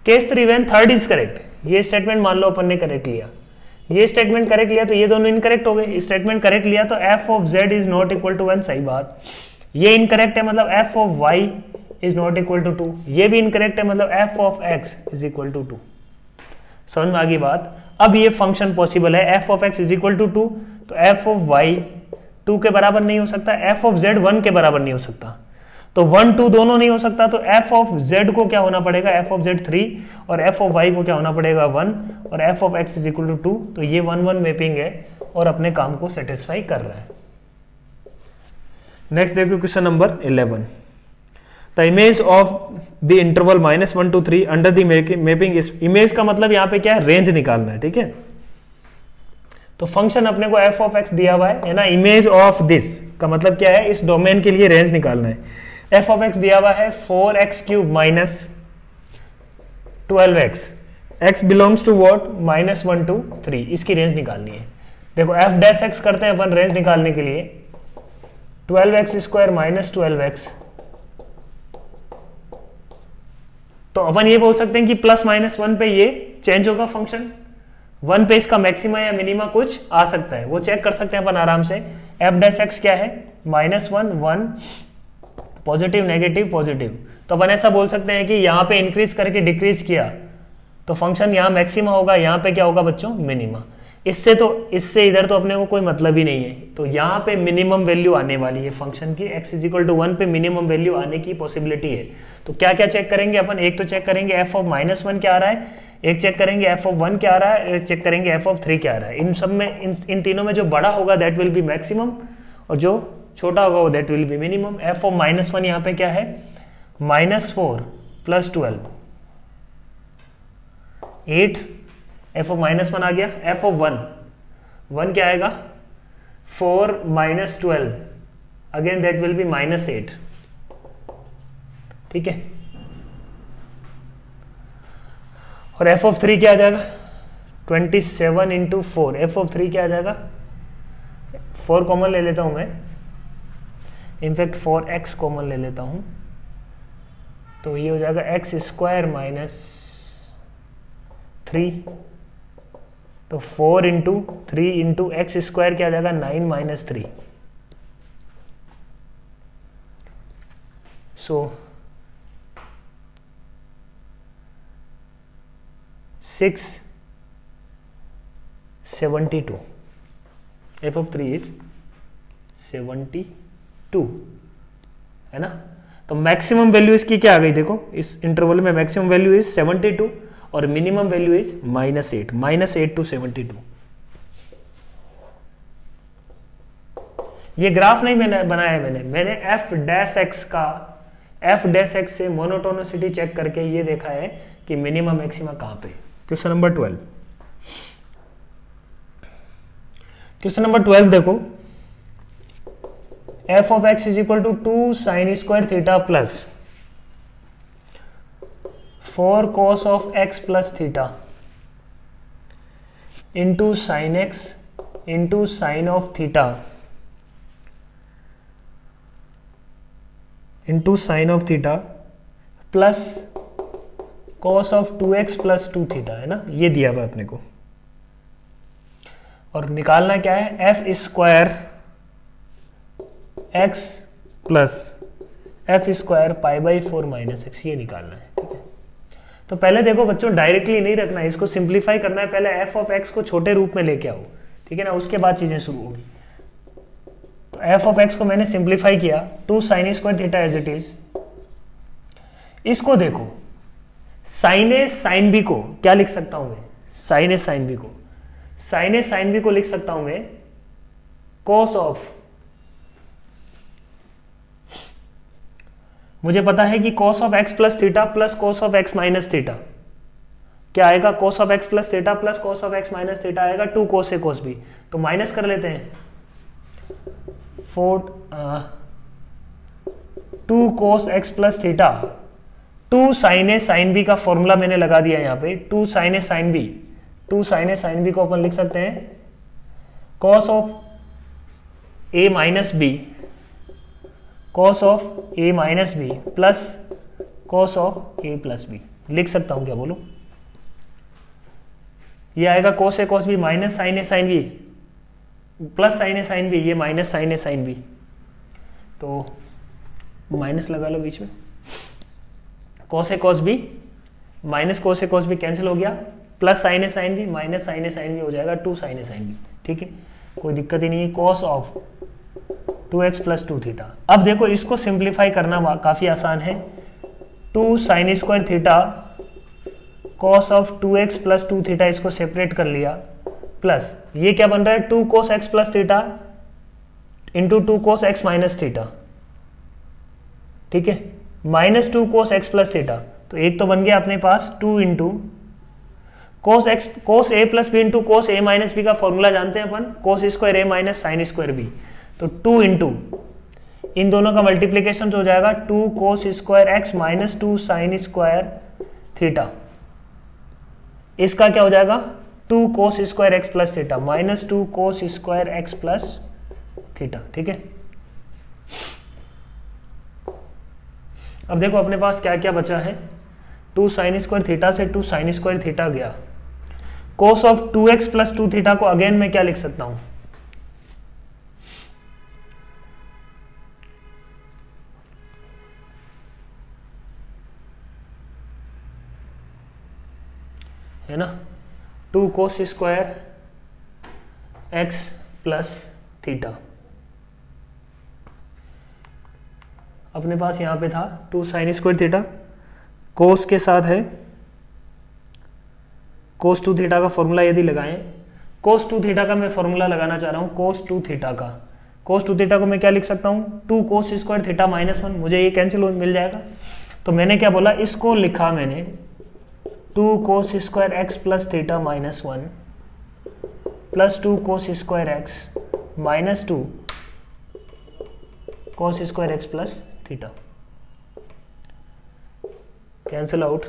case 3 when third is correct, ये स्टेटमेंट मान लो अपन ने करेक्ट लिया, ये स्टेटमेंट करेक्ट लिया तो ये दोनों इनकरेक्ट हो गए, स्टेटमेंट करेक्ट लिया तो f of z is not equal to 1, सही बात। ये इनकरेक्ट है मतलब f of y is not equal to 2, ये भी इनकरेक्ट है मतलब f of x is equal to 2। समझ में आ गई बात। अब ये फंक्शन पॉसिबल है, f of x is equal to 2, तो f ऑफ y 2 के बराबर नहीं हो सकता, f ऑफ z 1 के बराबर नहीं हो सकता, तो 1-2 दोनों नहीं हो सकता, तो f ऑफ z को क्या होना पड़ेगा, f ऑफ z 3, और f ऑफ y को क्या होना पड़ेगा 1, और f of x is equal to 2, तो ये 1-1 मैपिंग है और अपने काम को सेटिस्फाई कर रहा है। नेक्स्ट देखो question number 11, the image of the interval -1 to 3 under the mapping is, image का मतलब यहाँ पे क्या है, रेंज निकालना है, ठीक है। तो फंक्शन अपने को f ऑफ x दिया हुआ है ना, इमेज ऑफ दिस का मतलब क्या है, इस डोमेन के लिए रेंज निकालना है। f ऑफ x दिया हुआ है 4x³ minus 12x, x belongs to what, -1 to 3, इसकी रेंज निकालनी है। देखो f डैश x करते हैं अपन रेंज निकालने के लिए, 12x² माइनस 12x, तो अपन ये बोल सकते हैं कि +-1 पे ये चेंज होगा फंक्शन, 1 पे इसका मैक्सिमा या मिनिमा कुछ आ सकता है, वो चेक कर सकते हैं अपन आराम से। f डैश x क्या है, -1 1 पॉजिटिव नेगेटिव पॉजिटिव, तो अपन ऐसा बोल सकते हैं कि यहाँ पे इंक्रीज करके डिक्रीज किया तो फंक्शन यहाँ मैक्सिमा होगा, यहाँ पे क्या होगा बच्चों, मिनिमा। इससे इधर तो अपने को कोई मतलब ही नहीं है, तो यहाँ पे मिनिमम वैल्यू आने वाली है फंक्शन की, x इज इक्वल टू 1 पे मिनिमम वैल्यू आने की पॉसिबिलिटी है। तो क्या क्या चेक करेंगे अपन, एक तो चेक करेंगे f ऑफ -1 क्या आ रहा है, एक चेक करेंगे f ऑफ 1 क्या आ रहा है, एक चेक करेंगे f ऑफ 3 क्या आ रहा है। इन सब में इन तीनों में जो बड़ा होगा दैट विल बी मैक्सिमम, और जो छोटा होगा वो that will be minimum. F of -1 यहाँ पे क्या है, -4 + 12 8, एफ ऑफ -1 आ गया। एफ ऑफ 1 क्या आएगा, 4 - 12 अगेन दैट विल बी -8, ठीक है। और एफ ऑफ 3 क्या आ जाएगा, 27 × 4, एफ ऑफ 3 क्या आ जाएगा, 4 कॉमन ले लेता हूं मैं, इनफैक्ट 4x कॉमन ले लेता हूं, तो ये हो जाएगा x² - 3, तो 4 × 3 × x² क्या आ जाएगा, 9 - 3, सो 672, एफ ऑफ 3 इज 72, है ना। तो मैक्सिमम वैल्यू इसकी क्या आ गई, देखो इस इंटरवल में मैक्सिमम वैल्यू इज 72 और मिनिमम वैल्यू इज -8, -8 to 72। ये ग्राफ नहीं बनाया है मैंने f' x से मोनोटोनिसिटी चेक करके ये देखा है कि मिनिमम मैक्सिमा कहां पे। क्वेश्चन नंबर 12, क्वेश्चन नंबर 12 देखो, f of x = 2 sin² θ plus 4 cos of x plus θ into sin x into sin of θ into sin of θ plus cos of 2x plus 2θ, है ना, ये दिया हुआ अपने को। और निकालना क्या है, f² x plus f² π/4 - x, ये निकालना है, ठीक है। तो पहले देखो बच्चों, डायरेक्टली नहीं रखना है, इसको सिंप्लीफाई करना है। पहले f of x को छोटे रूप में लेके आओ, ठीक है ना, उसके बाद चीजें शुरू होगी। तो f of x को मैंने सिंप्लीफाई किया, 2 sin² θ एज इट इज। इसको देखो, sin a sin b को क्या लिख सकता हूं मैं, sin a sin b को, sin a sin b को लिख सकता हूं मैं cos ऑफ, मुझे पता है कि cos of x plus θ plus cos of x minus θ क्या आएगा, cos of x plus θ plus cos of x minus θ आएगा 2 cos a cos b, तो माइनस कर लेते हैं, 2 cos x plus θ, 2 sin a sin b का फॉर्मूला मैंने लगा दिया यहाँ पे, 2 sin a sin b, 2 sin a sin b को अपन लिख सकते हैं cos of a minus b, cos of a minus b plus cos of a plus b, लिख सकता हूं क्या, बोलो। ये आएगा cos a cos b minus sin a sin b plus sin a sin b, ये minus sin a sin b, तो minus लगा लो बीच में, cos a cos b minus cos a cos b cancel हो गया, plus sin a sin b minus sin a sin b हो जाएगा 2 sin a sin b, ठीक है, कोई दिक्कत ही नहीं है। cos of 2x plus 2θ। अब देखो इसको सिंप्लीफाई करना काफी आसान है, 2 sin² θ cos of 2x plus 2θ, इसको सेपरेट कर लिया, प्लस ये क्या बन रहा है, 2 cos x plus θ into 2 cos x minus θ, ठीक है, माइनस 2 cos x plus θ, तो एक तो बन गया अपने पास 2 into cos a plus b into cos a minus b का फॉर्मूला जानते हैं अपन, cos² a minus sin² b, तो 2 इंटू इन दोनों का मल्टीप्लीकेशन हो जाएगा 2 cos² x माइनस 2 sin² θ, इसका क्या हो जाएगा 2 cos² x plus θ minus 2 cos² x plus θ, ठीक है। अब देखो अपने पास क्या क्या बचा है, 2 sin² θ से 2 sin² θ गया, cos ऑफ 2x प्लस 2θ को अगेन मैं क्या लिख सकता हूं, है ना, 2 cos² x प्लस θ, अपने पास यहां पे था 2 sin² θ, cos के साथ है cos 2θ का फॉर्मूला यदि लगाएं, cos 2θ का मैं फॉर्मूला लगाना चाह रहा हूं, cos 2θ का, कोस टू थीटा को मैं क्या लिख सकता हूँ, 2 कोस स्क्वायर थीटा माइनस 1, मुझे ये कैंसिल मिल जाएगा। तो मैंने क्या बोला, इसको लिखा मैंने 2 cos square x plus theta minus 1 plus 2 cos square x minus 2 cos square x plus theta, cancel out.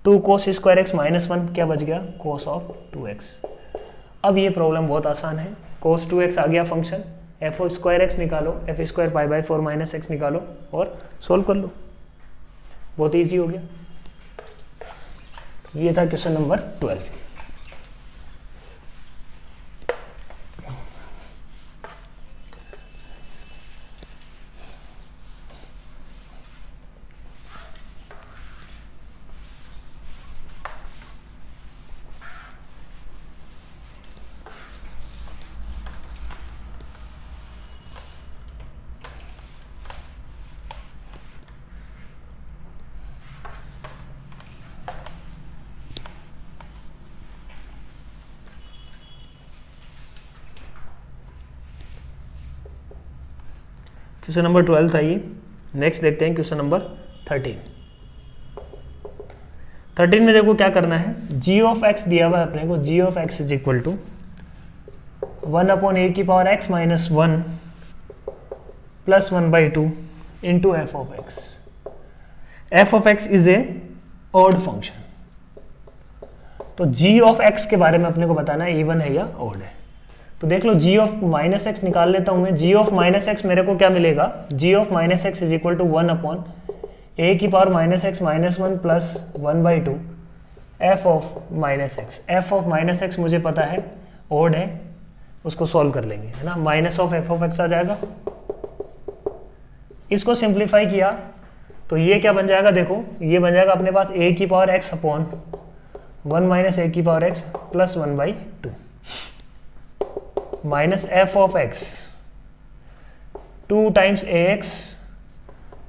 2 cos square x minus 1 क्या बच गया, कोस ऑफ 2x। अब ये प्रॉब्लम बहुत आसान है, कोस 2x आ गया फंक्शन, एफ स्क्वायर एक्स निकालो, F square pi by 4 minus x निकालो और सोल्व कर लो, बहुत इजी हो गया। ये था क्वेश्चन नंबर 12। क्वेश्चन नंबर 12 था ये। नेक्स्ट देखते हैं क्वेश्चन नंबर 13। 13 में देखो क्या करना है, g ऑफ x दिया हुआ है अपने को, g of x is equal to 1 upon A की power x minus 1 plus 1/2 into F of x। F of x is a odd function, तो g ऑफ x के बारे में अपने को बताना है इवन है या ऑड है। तो देख लो g ऑफ माइनस एक्स निकाल लेता हूं मैं, g ऑफ माइनस एक्स मेरे को क्या मिलेगा, g of minus x is equal to 1 upon A की power minus X minus 1 plus 1/2 F of minus X. F of minus X मुझे पता है ऑड है, उसको सॉल्व कर लेंगे, है ना। Minus of F of X आ जाएगा, इसको सिंप्लीफाई किया तो ये क्या बन जाएगा, देखो ये बन जाएगा अपने पास ए की power X upon 1 minus A की power X plus 1/2 minus F of X 2 times A X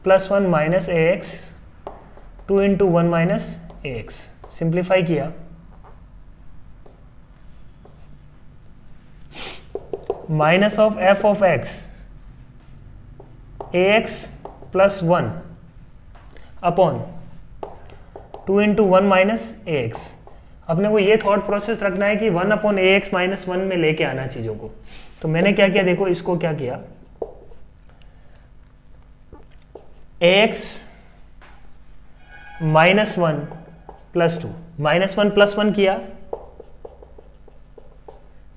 plus 1 minus A X 2 into 1 minus A X. Simplify किया minus of F of X A X plus 1 upon 2 into 1 minus A X. अपने को ये thought process रखना है कि 1 upon ए X minus 1 में लेके आना चीजों को। तो मैंने क्या किया, देखो इसको क्या किया, A X minus 1 plus 2 minus 1 plus 1 किया,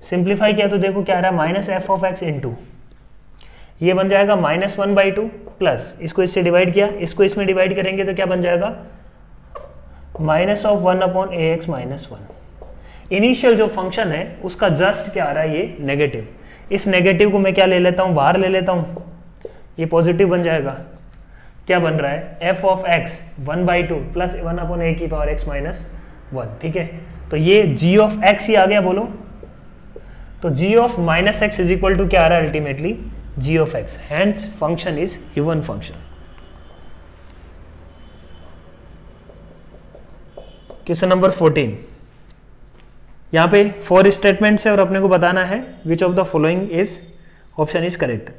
सिंप्लीफाई किया तो देखो क्या आ रहा है, minus F of x into ये बन जाएगा माइनस 1/2 प्लस इसको इससे डिवाइड किया, इसको इसमें डिवाइड करेंगे तो क्या बन जाएगा, minus of 1 upon A X minus 1। Initial जो फंक्शन है उसका जस्ट क्या आ रहा है, ये नेगेटिव। इस नेगेटिव को मैं क्या ले लेता हूं, बाहर ले लेता हूं, ये पॉजिटिव बन जाएगा। क्या बन रहा है, F of X 1/2 plus 1 upon A की पावर एक्स माइनस 1, ठीक है। तो ये g ऑफ x ही आ गया, बोलो। तो g of minus x is equal to क्या आ रहा है, ultimately g of x, hence function is even function. Question number 14, यहाँ पे 4 स्टेटमेंट्स है और अपने को बताना है which of the following is option is correct.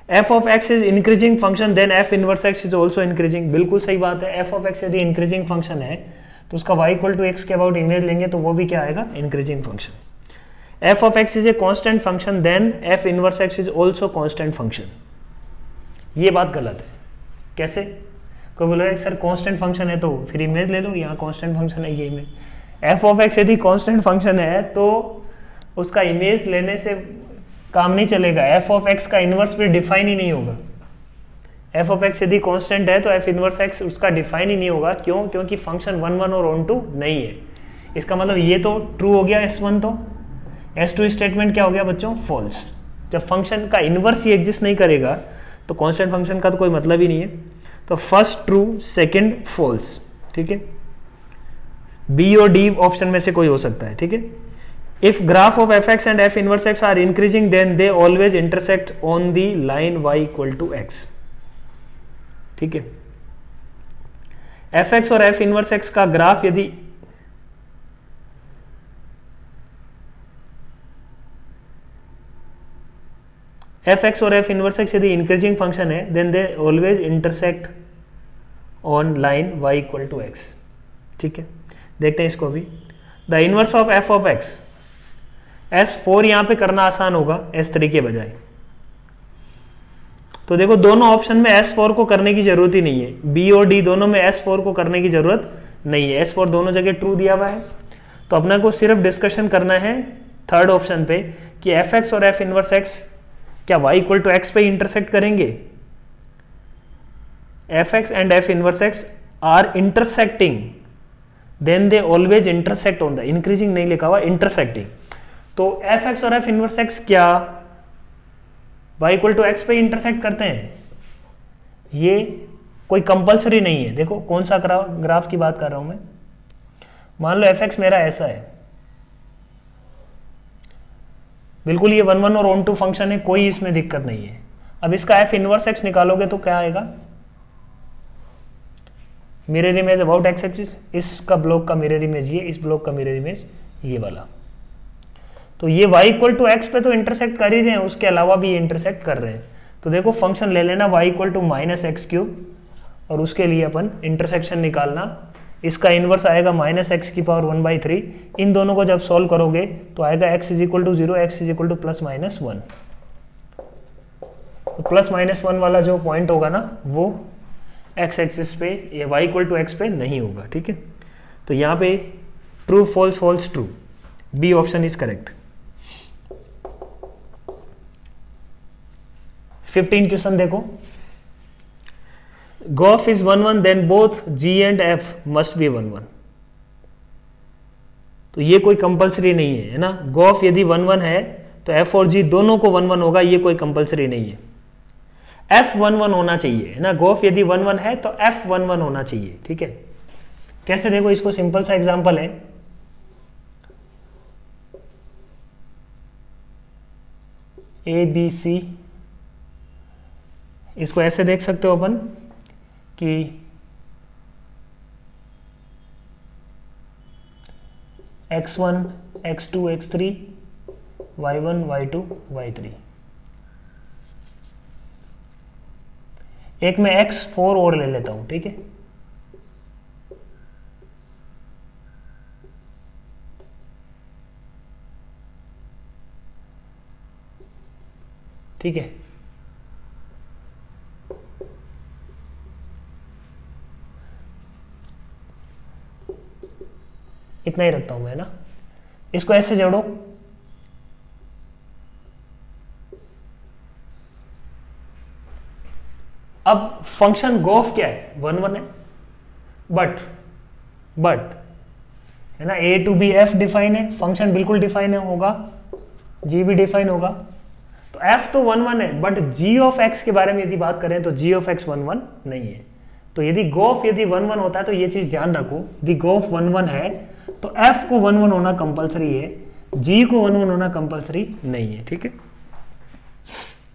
F of x is increasing function then f inverse x is also increasing. बिल्कुल सही बात है, एफ ऑफ एक्स यदि इंक्रीजिंग फंक्शन है तो उसका y इक्वल टू एक्स के अबाउट इमेज लेंगे तो वो भी क्या आएगा, increasing function. F of x is a constant function then f inverse x is also constant function. ये बात गलत है। कैसे, कोई बोलेगा सर कांस्टेंट फंक्शन है तो फिर इमेज ले लो, यहाँ कांस्टेंट फंक्शन है ये इमेज। एफ ऑफ एक्स यदि कांस्टेंट फंक्शन है तो उसका इमेज लेने से काम नहीं चलेगा, एफ ऑफ एक्स का इनवर्स फिर डिफाइन ही नहीं होगा। एफ ऑफ एक्स यदि कांस्टेंट है तो एफ इनवर्स एक्स उसका डिफाइन ही नहीं होगा। क्यों, क्योंकि फंक्शन 1 1 और 1 2 नहीं है। इसका मतलब ये तो ट्रू हो गया S1, तो S2 स्टेटमेंट क्या हो गया बच्चों, फॉल्स। जब फंक्शन का इनवर्स ही एग्जिस्ट नहीं करेगा तो कांस्टेंट फंक्शन का तो कोई मतलब ही नहीं है। तो फर्स्ट ट्रू, सेकंड फॉल्स, ठीक है। बी और डी ऑप्शन में से कोई हो सकता है, ठीक है। If graph of f x and f inverse x are increasing then they always intersect on the line y equal to x, ठीक है। एफ एक्स और एफ इनवर्स एक्स का ग्राफ यदि एफ एक्स और एफ इनवर्स एक्स यदि increasing function है then they always intersect on line y equal to x. ठीक है, देखते हैं इसको भी। The inverse of F of x, S4 यहां पे करना आसान होगा S3 के बजाय। तो देखो दोनों ऑप्शन में S4 को करने की जरूरत ही नहीं है, B और D दोनों में S4 को करने की जरूरत नहीं है, S4 दोनों जगह ट्रू दिया हुआ है। तो अपना को सिर्फ डिस्कशन करना है थर्ड ऑप्शन पे कि एफ एक्स और एफ इनवर्स एक्स क्या y इक्वल टू एक्स पे इंटरसेक्ट करेंगे। F x and f inverse x are intersecting then they always intersect on the, increasing नहीं लिखा हुआ, इंटरसेक्टिंग। तो एफ एक्स और एफ इनवर्स एक्स क्या y इक्वल टू एक्स पे इंटरसेक्ट करते हैं, ये कोई कंपलसरी नहीं है। देखो कौन सा ग्राफ की बात कर रहा हूं मैं। मान लो एफ एक्स मेरा ऐसा है, बिल्कुल ये 1 1 और ऑन टू फंक्शन है, कोई इसमें दिक्कत नहीं है। अब इसका एफ इनवर्स एक्स निकालोगे तो क्या आएगा, mirror image about x axis, इसका ब्लॉक का मिरर इमेज ये, इस ब्लॉक का मिरर इमेज ये वाला। तो ये y इक्वल टू एक्स पे तो इंटरसेक्ट कर ही रहे हैं, उसके अलावा भी इंटरसेक्ट कर रहे हैं। तो देखो फंक्शन ले लेना y equal to minus x cube, और उसके लिए अपन इंटरसेक्शन निकालना, इसका इनवर्स आएगा माइनस एक्स की पावर 1/3। इन दोनों को जब सॉल्व करोगे तो आएगा x is equal to 0, x is equal to plus minus 1। तो प्लस माइनस 1 वाला जो पॉइंट होगा ना वो x एक्सिस पे या y इक्वल टू एक्स पे नहीं होगा। ठीक है, तो यहाँ पे true false false true, B option is correct. 15 question देखो, gof is 1 1 then both g and f must be 1 1। तो ये कोई कंपलसरी नहीं है ना, गोफ यदि 1 1 है तो f और g दोनों को 1 1 होगा, ये कोई कंपलसरी नहीं है। f 1 1 होना चाहिए है ना, गोफ यदि 1 1 है तो f 1 1 होना चाहिए। ठीक है, कैसे देखो इसको, सिंपल सा एग्जांपल है। ए बी सी, इसको ऐसे देख सकते हो अपन कि x1 x2 x3 y1 y2 y3। एक में x4 और ले लेता हूं। ठीक है, ठीक है, इतना ही रखता हूं मैं ना। इसको ऐसे जोड़ो, अब फंक्शन गोफ क्या है, 1 1 है, बट है ना, a to B f define है, फंक्शन बिल्कुल डिफाइन है होगा, g भी डिफाइन होगा। तो f तो 1 1 है, बट g ऑफ x के बारे में यदि बात करें तो g ऑफ x 1 1 नहीं है। तो यदि गोफ यदि 1 1 होता है तो ये चीज ध्यान रखो, यदि गोफ 1 1 है तो f को 1 1 होना कंपलसरी है, g को 1 1 होना कंपलसरी नहीं है। ठीक है,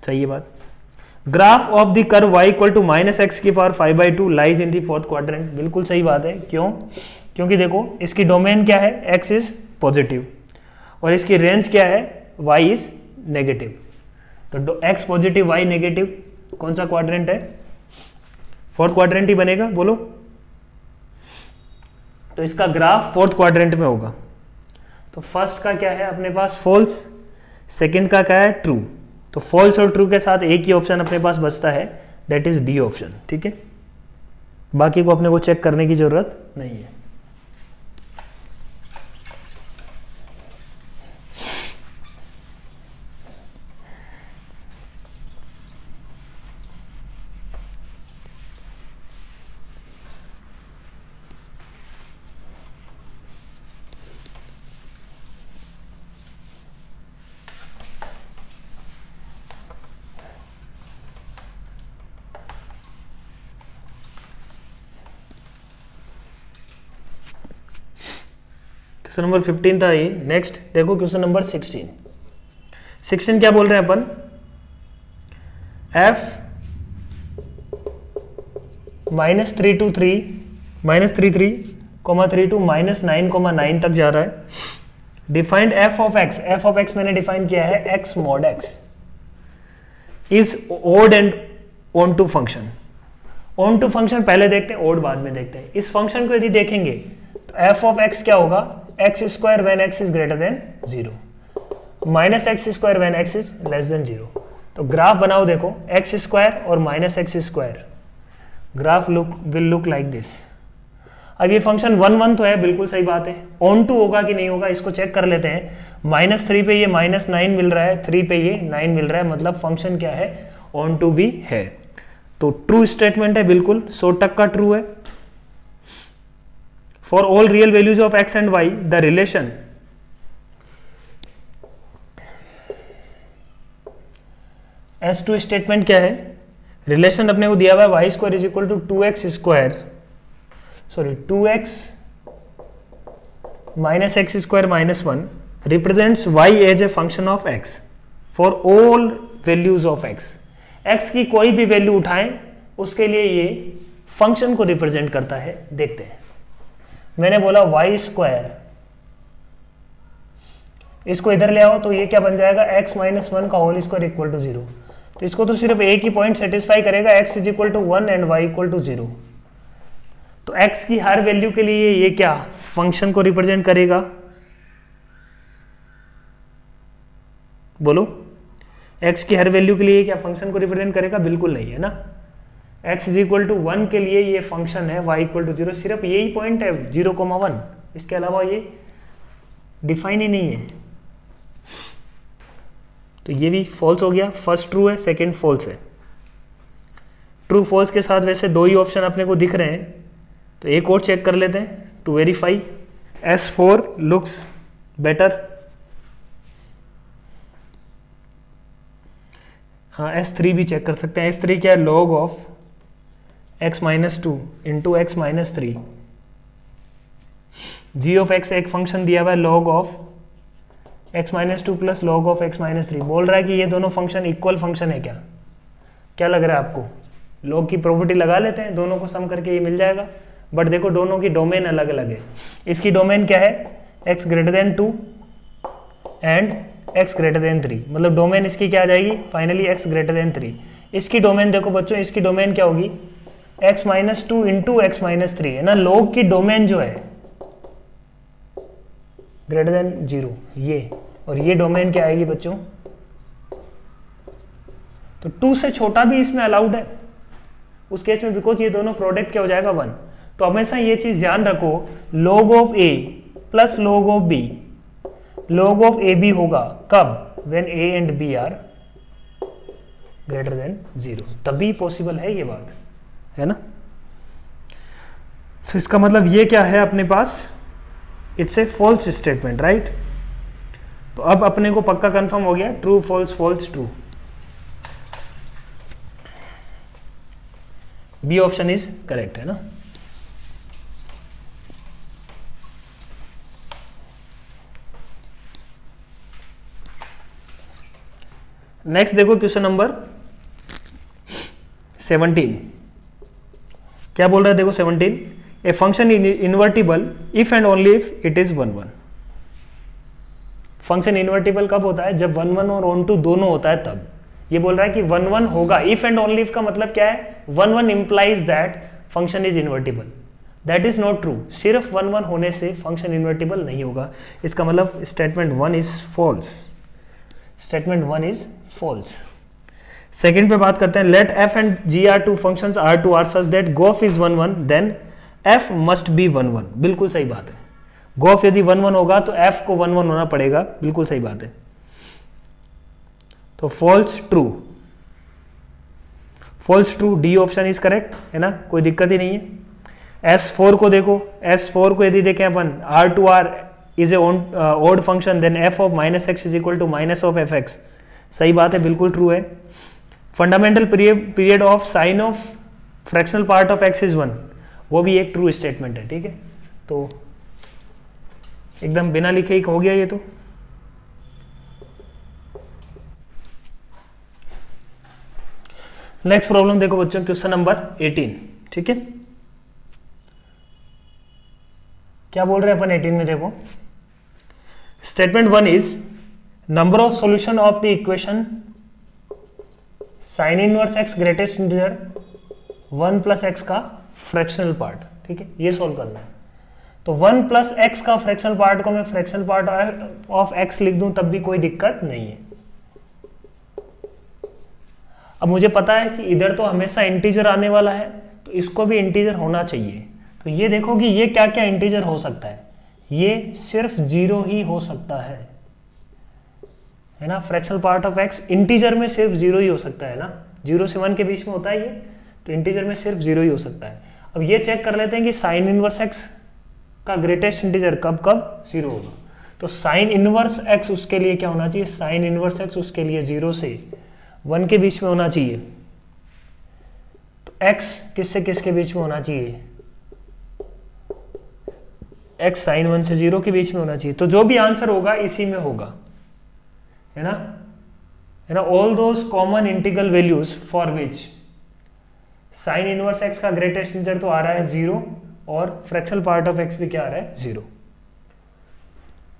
सही है बात। Graph of the curve y equal to minus x की power 5/2 lies in the fourth quadrant, बिल्कुल सही बात है। क्यों, क्योंकि देखो इसकी डोमेन क्या है, x इज पॉजिटिव और इसकी रेंज क्या है, y इज नेगेटिव। तो x पॉजिटिव y नेगेटिव, कौन सा क्वाड्रेंट है, फोर्थ क्वाड्रेंट ही बनेगा, बोलो। तो इसका ग्राफ फोर्थ क्वाड्रेंट में होगा। तो फर्स्ट का क्या है अपने पास, फॉल्स, सेकंड का क्या है, ट्रू। तो फॉल्स और ट्रू के साथ एक ही ऑप्शन अपने पास बचता है, दैट इज डी ऑप्शन। ठीक है, बाकी को अपने को चेक करने की जरूरत नहीं है। क्वेश्चन नंबर 15 था ये। नेक्स्ट देखो क्वेश्चन नंबर 16 क्या बोल रहे हैं अपन, f -3 माइनस 9,9 तक जा रहा है। डिफाइंड f ऑफ x मैंने डिफाइन किया है x mod x। Is odd and onto function. Onto function पहले देखते हैं, ओड बाद में देखते हैं। इस फंक्शन को यदि देखेंगे तो एफ ऑफ एक्स क्या होगा, x square when x is greater than 0 minus x square when x is less than 0। तो ग्राफ बनाओ, देखो एक्स स्क्वायर और minus x square, graph will look like this. अब ये फंक्शन 1 1 तो है, बिल्कुल सही बात है। ऑन टू होगा कि नहीं होगा इसको चेक कर लेते हैं। -3 पे ये -9 मिल रहा है, 3 पे ये 9 मिल रहा है, मतलब फंक्शन क्या है, ऑन टू भी है। तो ट्रू स्टेटमेंट है, बिल्कुल 100% ट्रू है। For all real values of x and y the relation S2 statement क्या है, रिलेशन अपने को दिया हुआ है y square is equal to 2x square, sorry 2x minus x square minus 1 represents y as a function of x for all values of x। x की कोई भी वैल्यू उठाएं उसके लिए ये फंक्शन को रिप्रेजेंट करता है। देखते हैं, मैंने बोला y स्क्वायर, इसको इधर ले आओ तो ये क्या बन जाएगा, x माइनस 1 का होल स्क्वायर इक्वल टू 0। तो इसको तो सिर्फ एक ही पॉइंट सेटिस्फाई करेगा, x is equal to 1 and y equal to 0। तो x की हर वैल्यू के लिए ये क्या फंक्शन को रिप्रेजेंट करेगा, बोलो x की हर वैल्यू के लिए क्या फंक्शन को रिप्रेजेंट करेगा, बिल्कुल नहीं है ना। x इज इक्वल टू 1 के लिए ये फंक्शन है, y इक्वल टू 0, सिर्फ यही पॉइंट है 0,1, इसके अलावा ये डिफाइन ही नहीं है। तो ये भी फॉल्स हो गया, फर्स्ट ट्रू है, सेकंड फॉल्स है। ट्रू फॉल्स के साथ वैसे दो ही ऑप्शन अपने को दिख रहे हैं, तो एक और चेक कर लेते हैं to verify. S4 looks better, हाँ S3 भी चेक कर सकते हैं। S3 क्या है, log of x minus 2 into x minus 3। g of x एक फंक्शन दिया हुआ है log of x minus 2 plus log of x minus 3। बोल रहा है कि ये दोनों फंक्शन इक्वल फंक्शन है, क्या लग रहा है आपको, log की प्रॉपर्टी लगा लेते हैं, दोनों को सम करके ये मिल जाएगा। बट देखो दोनों की डोमेन अलग अलग है। इसकी डोमेन क्या है, x greater then 2 and x greater then 3, मतलब डोमेन इसकी क्या आ जाएगी फाइनली x ग्रेटर देन 3। इसकी डोमेन देखो बच्चों, इसकी डोमेन क्या होगी, x minus 2 into x minus 3 है ना। log की डोमेन जो है ग्रेटर देन 0 ये, और ये डोमेन क्या आएगी बच्चों, तो 2 से छोटा भी इसमें अलाउड है उस केस में, बिकॉज ये दोनों प्रोडक्ट क्या हो जाएगा 1। तो हमेशा ये चीज ध्यान रखो, log of a plus log of b, log of A B होगा कब, when a and b are greater than 0, तभी पॉसिबल है ये बात, है ना। तो इसका मतलब ये क्या है अपने पास, it's a false statement, right. तो अब अपने को पक्का कंफर्म हो गया, true false false true, B option is correct, है ना। नेक्स्ट देखो क्वेश्चन नंबर 17, क्या बोल रहा है, देखो 17, a function invertible if and only if it is 1 1। Function invertible कब होता है, जब 1 1 और ऑन टू दोनों होता है तब। ये बोल रहा है कि 1 1 होगा, इफ एंड ओनली इफ का मतलब क्या है, 1 1 implies that function is invertible, that is not true. सिर्फ 1 1 होने से फंक्शन इन्वर्टिबल नहीं होगा, इसका मतलब statement 1 is false, statement 1 is false. Second पे बात करते हैं, let f and g are two functions R2 are such that gof is 1 1 then f must be 1 1। बिल्कुल सही बात है, गोफ यदि 1 1 होगा तो f को 1 1 होना पड़ेगा, बिल्कुल सही बात है। तो false true, false true, D option is correct, है ना, कोई दिक्कत ही नहीं है। S4 को देखो, S4 को यदि देखें अपन, R2R is a odd function, then f of minus x is equal to minus of f x, सही बात है, बिल्कुल ट्रू है। Fundamental period of sine of fractional part of x is 1, वो भी एक ट्रू स्टेटमेंट है, ठीक है। तो एकदम बिना लिखे ही हो गया ये तो। नेक्स्ट प्रॉब्लम देखो बच्चों, क्वेश्चन नंबर 18, ठीक है। क्या बोल रहे हैं अपन 18 में, देखो statement 1 is number of solution of the equation sine inverse x greatest integer 1 plus x का फ्रैक्शनल पार्ट, ठीक है, ये सोल्व करना है। तो 1 प्लस एक्स का फ्रैक्शनल पार्ट को मैं फ्रैक्शनल पार्ट ऑफ एक्स लिख दूं तब भी कोई दिक्कत नहीं है। अब मुझे पता है कि इधर तो हमेशा इंटीजर आने वाला है, तो इसको भी इंटीजर होना चाहिए। तो ये देखो कि ये क्या क्या इंटीजर हो सकता है, ये सिर्फ 0 ही हो सकता है ना। Fractional part of x integer में सिर्फ 0 ही हो सकता है ना, 0 से 1 के बीच में होता है ये, तो इंटीजर में सिर्फ 0 ही हो सकता है। अब ये चेक कर लेते हैं कि साइन इनवर्स एक्स का ग्रेटेस्ट इंटीजर कब कब 0 होगा। तो साइन इनवर्स एक्स उसके लिए क्या होना चाहिए, साइन इनवर्स एक्स उसके लिए 0 से 1 के बीच में होना चाहिए। तो x किससे किसके बीच में होना चाहिए, x साइन 1 से 0 के बीच में होना चाहिए। तो जो भी आंसर होगा इसी में होगा, है ना। All those common integral values for which sine inverse x का ग्रेटेस्ट इंटीजर तो आ रहा है 0 और फ्रैक्शनल पार्ट ऑफ एक्स भी क्या आ रहा है 0।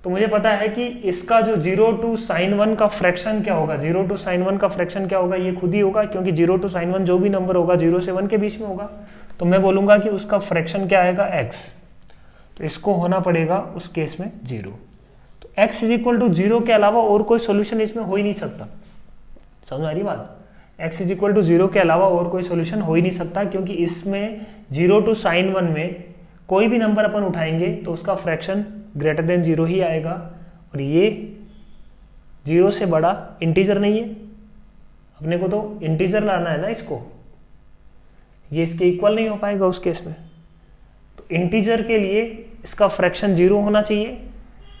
तो मुझे पता है कि इसका जो 0 टू साइन 1 का फ्रैक्शन क्या होगा, 0 टू साइन 1 का फ्रैक्शन क्या होगा, ये खुद ही होगा, क्योंकि 0 टू साइन 1 जो भी नंबर होगा 0 से 1 के बीच में होगा। तो मैं बोलूंगा कि उसका फ्रैक्शन क्या आएगा x, तो इसको होना पड़ेगा उस केस में 0। तो x इज इक्वल टू 0 के अलावा और कोई सोल्यूशन इसमें हो ही नहीं सकता। समझ आ रही बात, x इज इक्वल टू 0 के अलावा और कोई सोल्यूशन हो ही नहीं सकता, क्योंकि इसमें 0 टू साइन 1 में कोई भी नंबर अपन उठाएंगे तो उसका फ्रैक्शन ग्रेटर देन 0 ही आएगा, और ये 0 से बड़ा इंटीजर नहीं है, अपने को तो इंटीजर लाना है ना इसको, ये इसके इक्वल नहीं हो पाएगा उस केस में। तो इंटीजर के लिए इसका फ्रैक्शन 0 होना चाहिए।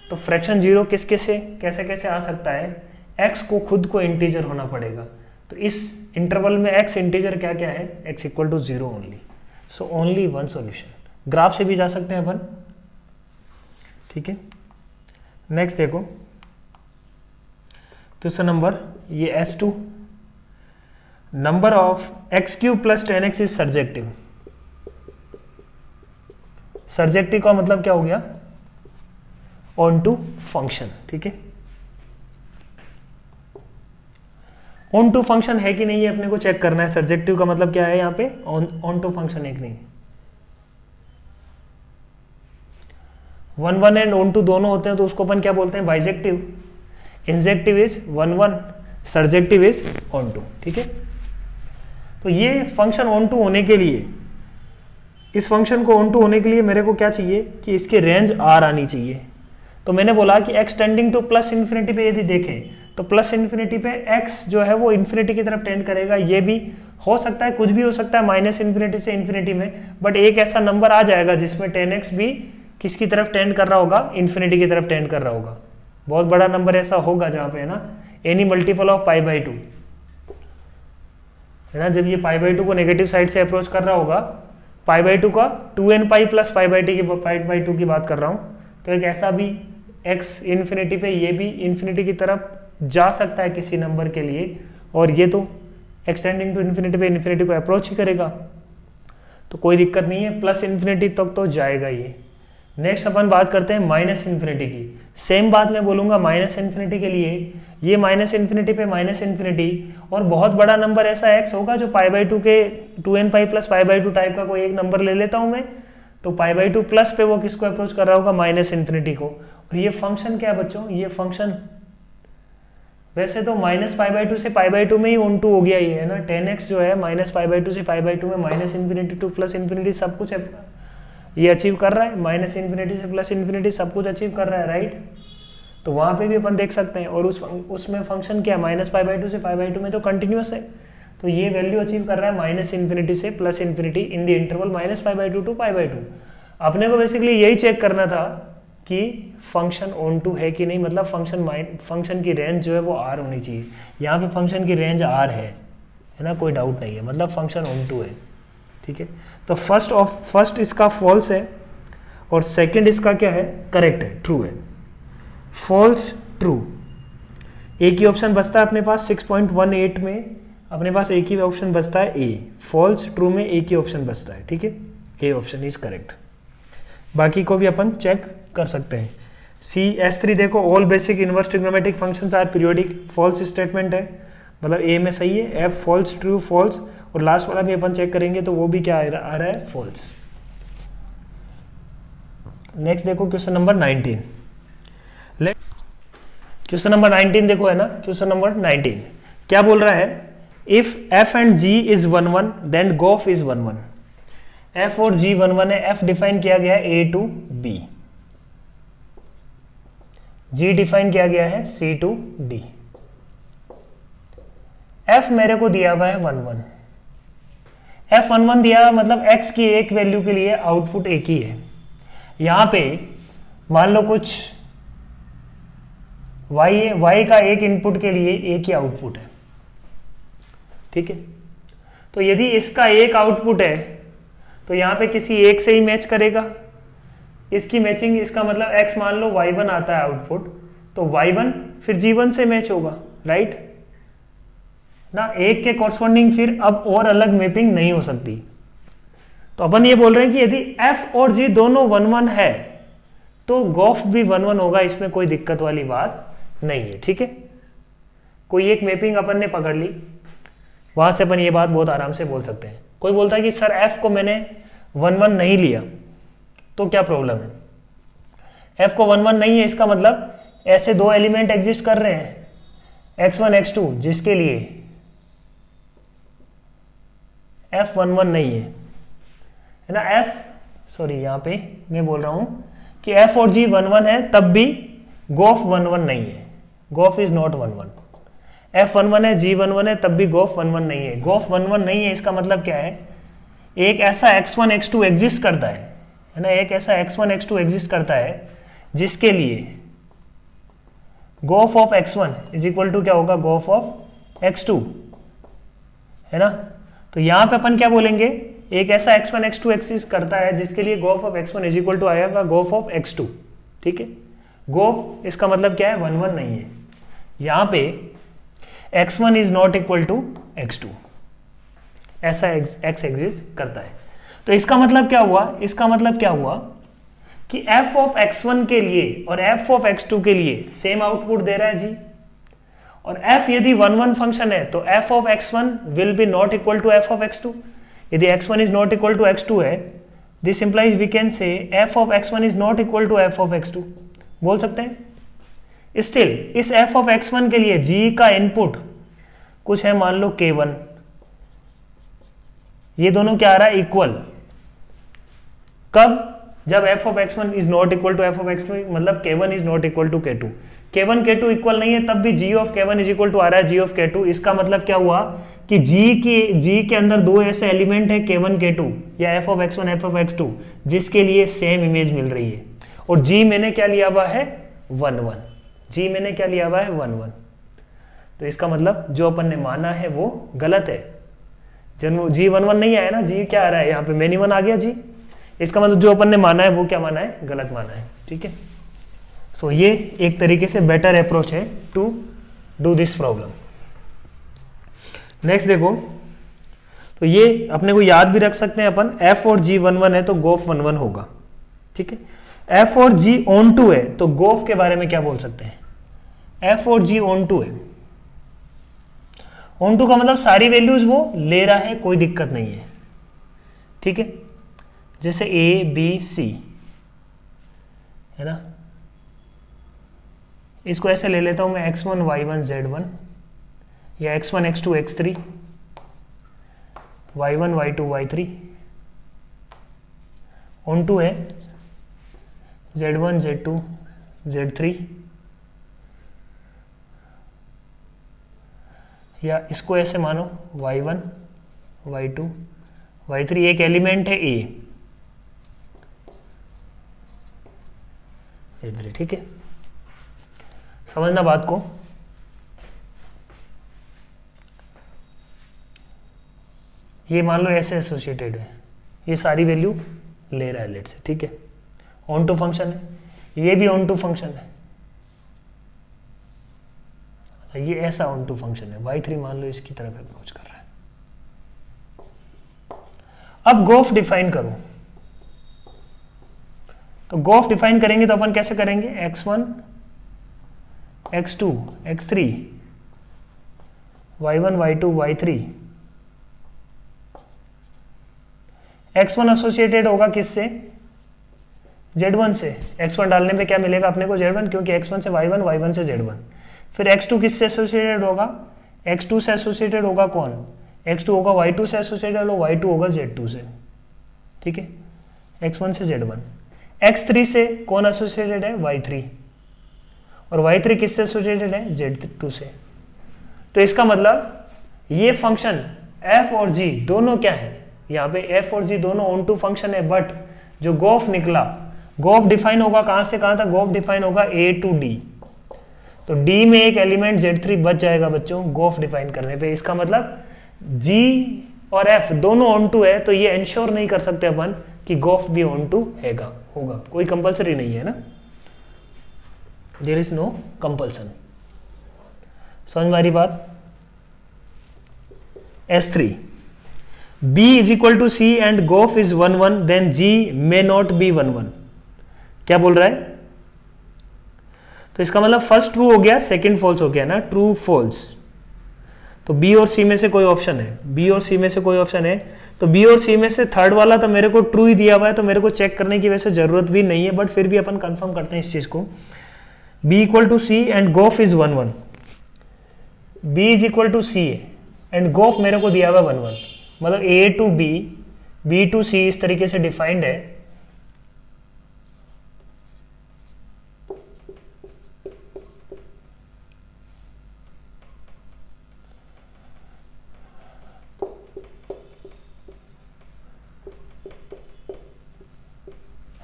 तो फ्रैक्शन 0 किसके से कैसे कैसे आ सकता है, x को खुद को इंटीजर होना पड़ेगा। तो इस इंटरवल में x इंटीजर क्या क्या है, x equal to 0 only. So only one solution, graph से भी जा सकते हैं अपन, ठीक है। नेक्स्ट देखो क्वेश्चन नंबर ये S2, number of x³ plus 10x is surjective. Surjective का मतलब क्या हो गया, ऑन टू फंक्शन, ठीक है। ऑन टू फंक्शन है कि नहीं है अपने को चेक करना है। सर्जेक्टिव का मतलब क्या है यहाँ पे, ऑन टू फंक्शन है कि नहीं। 1 1 एंड ऑन टू दोनों होते हैं तो उसको अपन क्या बोलते हैं, bijective. Injective is 1 1, surjective is onto, ठीक है। तो ये फंक्शन ऑन टू होने के लिए, इस फंक्शन को ऑन टू होने के लिए मेरे को क्या चाहिए कि इसकी रेंज R आनी चाहिए। तो मैंने बोला कि x tending two plus infinity पे यदि देखें तो प्लस इन्फिनिटी पे x जो है वो इन्फिनिटी की तरफ टेंड करेगा। ये भी हो सकता है, कुछ भी हो सकता है माइनस इन्फिनिटी से इन्फिनिटी में, बट एक ऐसा नंबर आ जाएगा जिसमें 10x भी किसकी तरफ टेंड कर रहा होगा, इन्फिनिटी की तरफ टेंड कर रहा होगा। बहुत बड़ा नंबर ऐसा होगा जहां पे, है ना, एनी मल्टीपल ऑफ π/2, है ना। जब ये π/2 को नेगेटिव साइड से अप्रोच कर रहा होगा, π/2 का 2nπ प्लस π/2 की बात कर रहा हूं, तो एक ऐसा भी x इन्फिनिटी पे ये भी इन्फिनिटी की तरफ जा सकता है किसी नंबर के लिए, और ये तो एक्सटेंडिंग टू इन्फिनिटी पे इन्फिनिटी को अप्रोच ही करेगा, तो कोई दिक्कत नहीं है, प्लस इन्फिनिटी तक तो जाएगा ये। नेक्स्ट अपन बात करते हैं माइनस इन्फिनिटी की। सेम बात मैं बोलूंगा माइनस इन्फिनिटी के लिए, ये माइनस इन्फिनिटी पे माइनस इन्फिनिटी, और बहुत बड़ा नंबर ऐसा x होगा जो π/2 के 2nπ प्लस π/2 टाइप का कोई एक नंबर ले लेता हूं मैं, तो π/2 प्लस पे वो किसको अप्रोच कर रहा होगा, माइनस इन्फिनिटी को। और ये फंक्शन क्या है बच्चों, ये फंक्शन वैसे तो माइनस π/2 से π/2 में ही ऑन टू हो गया ये, है ना। 10x जो है माइनस π/2 से π/2 में minus infinity two plus infinity सब कुछ ये अचीव कर रहा है, माइनस इन्फिनिटी से प्लस इन्फिनिटी सब कुछ अचीव कर रहा है, राइट। तो वहां पे भी अपन देख सकते हैं, और उसमें फंक्शन क्या है, माइनस π/2 से π/2 में तो कंटिन्यूअस है, तो ये वैल्यू अचीव कर रहा है माइनस इन्फिनिटी से plus infinity in the interval minus π/2 to π/2। अपने को बेसिकली यही चेक करना था कि फंक्शन ऑन टू है कि नहीं, मतलब फंक्शन की रेंज जो है वो R होनी चाहिए। यहाँ पे फंक्शन की रेंज R है ना, कोई डाउट नहीं है, मतलब फंक्शन ऑन टू है, ठीक है। तो फर्स्ट इसका फॉल्स है और सेकंड इसका क्या है, करेक्ट है, ट्रू है। फॉल्स ट्रू, एक ही ऑप्शन बचता है अपने पास 6.18 में, अपने पास एक ही ऑप्शन बचता है ए। फॉल्स ट्रू में एक ही ऑप्शन बचता है, ठीक है, ए ऑप्शन इज करेक्ट। बाकी को भी अपन चेक कर सकते हैं। सी S3 देखो, all basic inverse trigonometric functions are periodic, false statement है। मतलब ए में सही है, एफ फॉल्स ट्रू फॉल्स, और लास्ट वाला भी अपन चेक करेंगे तो वो भी क्या आ रहा है, फॉल्स। नेक्स्ट देखो क्वेश्चन नंबर 19। क्वेश्चन नंबर 19 देखो, है ना, क्वेश्चन नंबर 19 क्या बोल रहा है, if f and g is 1 1 then gof is 1 1। F और जी 1 1 है, एफ डिफाइन किया गया है ए टू बी, जी डिफाइन किया गया है सी टू डी, एफ मेरे को दिया हुआ है 1 1, एफ 1 1 दिया मतलब एक्स की एक वैल्यू के लिए आउटपुट एक ही है। यहां पे मान लो कुछ y का एक इनपुट के लिए एक ही आउटपुट है, ठीक है। तो यदि इसका एक आउटपुट है तो यहां पे किसी एक से ही मैच करेगा, इसकी मैचिंग, इसका मतलब x मान लो y1 आता है आउटपुट, तो y1 फिर g1 से मैच होगा, राइट ना, एक के कॉरस्पॉन्डिंग फिर अब और अलग मैपिंग नहीं हो सकती। तो अपन ये बोल रहे हैं कि यदि f और g दोनों 1 1 है तो गोफ भी 1 1 होगा, इसमें कोई दिक्कत वाली बात नहीं है, ठीक है। कोई एक मैपिंग अपन ने पकड़ ली, वहां से अपन ये बात बहुत आराम से बोल सकते हैं। कोई बोलता है कि सर f को मैंने 1 1 नहीं लिया, तो क्या प्रॉब्लम है, f को 1 1 नहीं है, इसका मतलब ऐसे दो एलिमेंट एग्जिस्ट कर रहे हैं x1 x2 जिसके लिए f 1 1 नहीं है ना, f सॉरी यहां पे मैं बोल रहा हूं कि f और g 1 1 है तब भी गोफ 1 1 नहीं है, गोफ इज नॉट 1 1, f 1 1 है g 1 1 है तब भी गोफ 1 1 नहीं है। गोफ 1 1 नहीं है इसका मतलब क्या है, एक ऐसा x1 x2 एग्जिस्ट करता है ना, एक ऐसा x1 x2 एग्जिस्ट करता है जिसके लिए गोफ of x1 is equal to क्या होगा, गोफ ऑफ x2, है ना। तो यहां पे अपन क्या बोलेंगे, एक ऐसा x1 x2 एग्जिस्ट करता है जिसके लिए गोफ of x1 is equal to आएगा गोफ ऑफ x2, ठीक है। गोफ इसका मतलब क्या है, 1 1 नहीं है, यहां पे x1 is not equal to x2, ऐसा x एग्जिस्ट करता है। तो इसका मतलब क्या हुआ, इसका मतलब क्या हुआ कि f ऑफ x1 के लिए और f ऑफ x2 के लिए सेम आउटपुट दे रहा है जी, और f यदि 1 1 फंक्शन है तो f of x1 will be not equal to f of x2। यदि x1 is not equal to x2 है, this implies we can say f of x1 is not equal to f of x2, बोल सकते हैं। Still इस f of x1 के लिए g का input कुछ है, मान लो k1, ये दोनों क्या आ रहा है, इक्वल, कब, जब f of x1 is not equal to f of x2, मतलब k1 is not equal to k2, k1 k2 equal नहीं है तब भी g of k1 is equal to आ रहा है g ऑफ k2। इसका मतलब क्या हुआ कि g के अंदर दो ऐसे एलिमेंट है k1 k2 या f of x1 f of x2 जिसके लिए सेम इमेज मिल रही है, और g मैंने क्या लिया हुआ है 1 1, g मैंने क्या लिया हुआ है 1 1। तो इसका मतलब जो अपन ने माना है वो गलत है, जब g 1 1 नहीं आया ना, g क्या आ रहा है यहाँ पे मैनी 1 आ गया जी, इसका मतलब जो अपन ने माना है वो क्या माना है, गलत माना है, ठीक है। सो ये एक तरीके से बेटर अप्रोच है to do this problem. Next देखो, तो ये अपने को याद भी रख सकते हैं अपन, f और g 1 1 है तो गोफ 1 1 होगा, ठीक है। f और g ऑन टू है तो गोफ के बारे में क्या बोल सकते हैं, f और g ऑन टू है, ऑन टू का मतलब सारी वैल्यूज वो ले रहा है, कोई दिक्कत नहीं है, ठीक है। जैसे a b c है ना, इसको ऐसे ले लेता हूं मैं x1 y1 z1 या x1 x2 x3 y1 y2 y3, on to है z1 z2 z3, या इसको ऐसे मानो y1 y2 y3, एक एलिमेंट है a, ठीक है। समझना बात को, ये मान लो ऐसे एसोसिएटेड है, ये सारी वैल्यू ले रहा है लेट से, ठीक है, ऑन टू फंक्शन है, ये भी ऑन टू फंक्शन है, ये ऐसा ऑन टू फंक्शन है, y3 मान लो इसकी तरफ अप्रोच कर रहा है। अब गोफ डिफाइन करो, तो गोफ डिफाइन करेंगे तो अपन कैसे करेंगे, x1 x2 x3 y1 y2 y3, x1 associated होगा किससे, z1 से। x1 डालने पे क्या मिलेगा अपने को, z1, क्योंकि x1 से y1 y1 से z1। फिर x2 किससे एसोसिएटेड होगा, x2 से एसोसिएटेड होगा कौन, x2 होगा y2 से एसोसिएटेड होगा, y2 होगा z2 से, ठीक है, x1 से z1। x3 से कौन एसोसिएटेड है, y3, और y3 किससे एसोसिएटेड है, z2 से। तो इसका मतलब ये फंक्शन f और g दोनों क्या है, यहाँ पे f और g दोनों ऑन टू फंक्शन है, बट जो गोफ निकला, गोफ डिफाइन होगा कहाँ से कहाँ तक, गोफ डिफाइन होगा a टू d। तो d में एक एलिमेंट z3 बच जाएगा बच्चों गोफ डिफाइन करने पे। इसका मतलब g और f दोनों ऑन टू है, तो ये इंश्योर नहीं कर सकते अपन कि गोफ भी ऑन टू होगा, कोई कंपल्सरी नहीं है ना, देयर इज नो कंपल्सन। समझ में आ रही बात। S3 B is equal to C and गोफ is 1 1, then G may not be 1 1। क्या बोल रहा है, तो इसका मतलब फर्स्ट ट्रू हो गया, सेकंड फॉल्स हो गया ना, ट्रू फॉल्स। तो B और C में से कोई ऑप्शन है, B और C में से कोई ऑप्शन है, तो B और C में से थर्ड वाला तो मेरे को ट्रू ही दिया हुआ है, तो मेरे को चेक करने की वैसे जरूरत भी नहीं है, बट फिर भी अपन कंफर्म करते हैं इस चीज को। B equal to C and gof is 1 1, B is equal to C and gof मेरे को दिया हुआ 1 1, मतलब A to B, B to C इस तरीके से डिफाइंड है।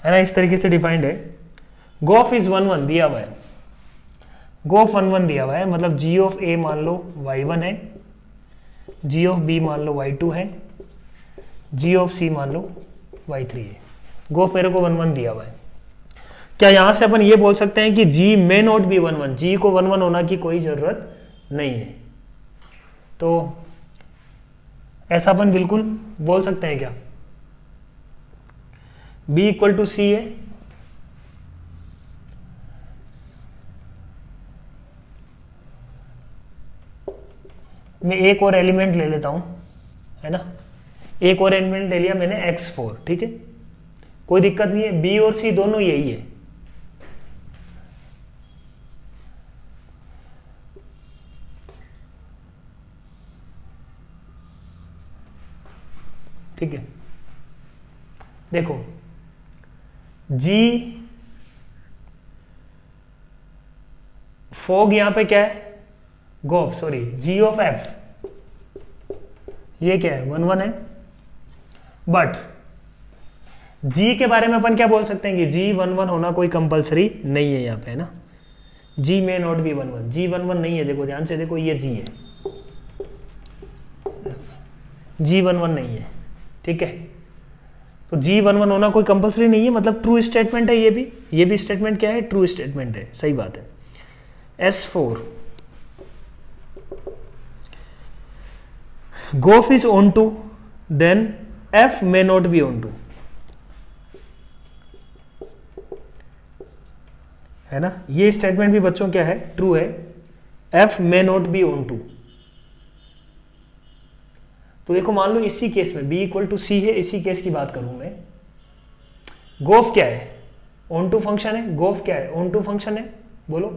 है ना, इस तरीके से डिफाइंड है। गोफ इज 1 1 दिया हुआ है, गोफ 1 1 दिया हुआ है, मतलब g ऑफ A मान लो y1 है, g ऑफ B मान लो y2 है, g ऑफ C मान लो y3 है। गोफ मेरे को 1 1 दिया हुआ है। क्या यहां से अपन ये बोल सकते हैं कि g may not B 1 1, g को 1 1 होना की कोई जरूरत नहीं है, तो ऐसा अपन बिल्कुल बोल सकते हैं क्या। B इक्वल टू C है, मैं एक और एलिमेंट ले लेता हूं, है ना, एक और एलिमेंट ले लिया मैंने x4, ठीक है, कोई दिक्कत नहीं है, B और C दोनों यही है। ठीक है, देखो G फोग यहां पे क्या है, गोफ, सॉरी G ऑफ F ये क्या है 1 1 है, बट G के बारे में अपन क्या बोल सकते हैं कि G 1 1 होना कोई कंपलसरी नहीं है यहाँ पे, है ना, G may not B 1 1, G 1 1 नहीं है, देखो ध्यान से देखो ये G है, G 1 1 नहीं है, ठीक है, तो G 1 1 होना कोई कंपलसरी नहीं है, मतलब ट्रू स्टेटमेंट है, ये भी स्टेटमेंट क्या है, ट्रू स्टेटमेंट है, सही बात है। S4 gof is onto, then F may not be onto, है ना, ये स्टेटमेंट भी बच्चों क्या है, ट्रू है, F may not be onto. तो देखो मान लो इसी केस में B इक्वल टू C है, इसी केस की बात करूं मैं, गोफ क्या है, ऑन टू फंक्शन है, गोफ क्या है, ऑन टू फंक्शन है, बोलो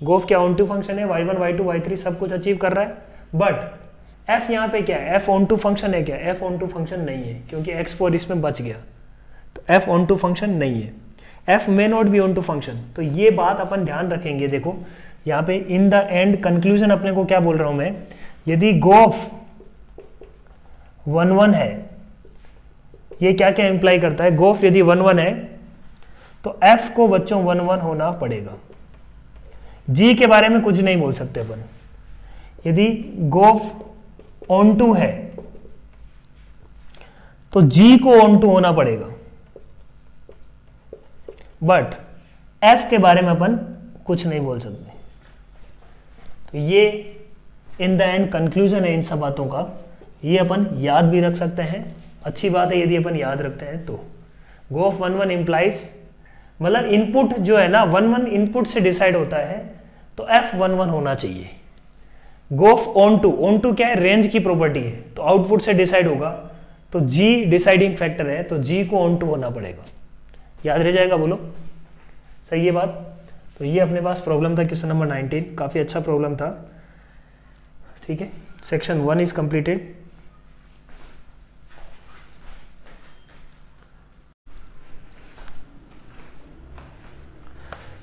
गोफ क्या ऑन टू फंक्शन है, y1 y2 y3 सब कुछ अचीव कर रहा है, बट F यहाँ पे क्या है, F ऑन टू फंक्शन है क्या, F ऑन टू फंक्शन नहीं है, क्योंकि x4 इसमें बच गया, तो F ऑन टू फंक्शन नहीं है, F may not be onto function. तो ये बात अपन ध्यान रखेंगे, देखो यहाँ पे इन द एंड कंक्लूजन अपने को क्या बोल रहा हूं मैं, यदि गोफ 1 1 है, ये क्या क्या इंप्लाई करता है, गोफ यदि 1 1 है तो F को बच्चों 1 1 होना पड़ेगा। G के बारे में कुछ नहीं बोल सकते अपन, यदि गोफ ऑन टू है तो G को ऑन टू होना पड़ेगा, बट F के बारे में अपन कुछ नहीं बोल सकते। तो ये इन द एंड कंक्लूजन है इन सब बातों का, ये अपन याद भी रख सकते हैं, अच्छी बात है यदि अपन याद रखते हैं तो। गोफ 1 1 इंप्लाइज, मतलब इनपुट जो है ना 1 1 इनपुट से डिसाइड होता है, तो F 1 1 होना चाहिए। गो ऑन टू क्या है, रेंज की प्रॉपर्टी है, तो आउटपुट से डिसाइड होगा, तो जी डिसाइडिंग फैक्टर है, तो जी को ऑन टू होना पड़ेगा। याद रह जाएगा, बोलो सही है बात। तो ये अपने पास प्रॉब्लम था क्वेश्चन नंबर 19, काफी अच्छा प्रॉब्लम था। ठीक है, सेक्शन 1 इज कंप्लीटेड।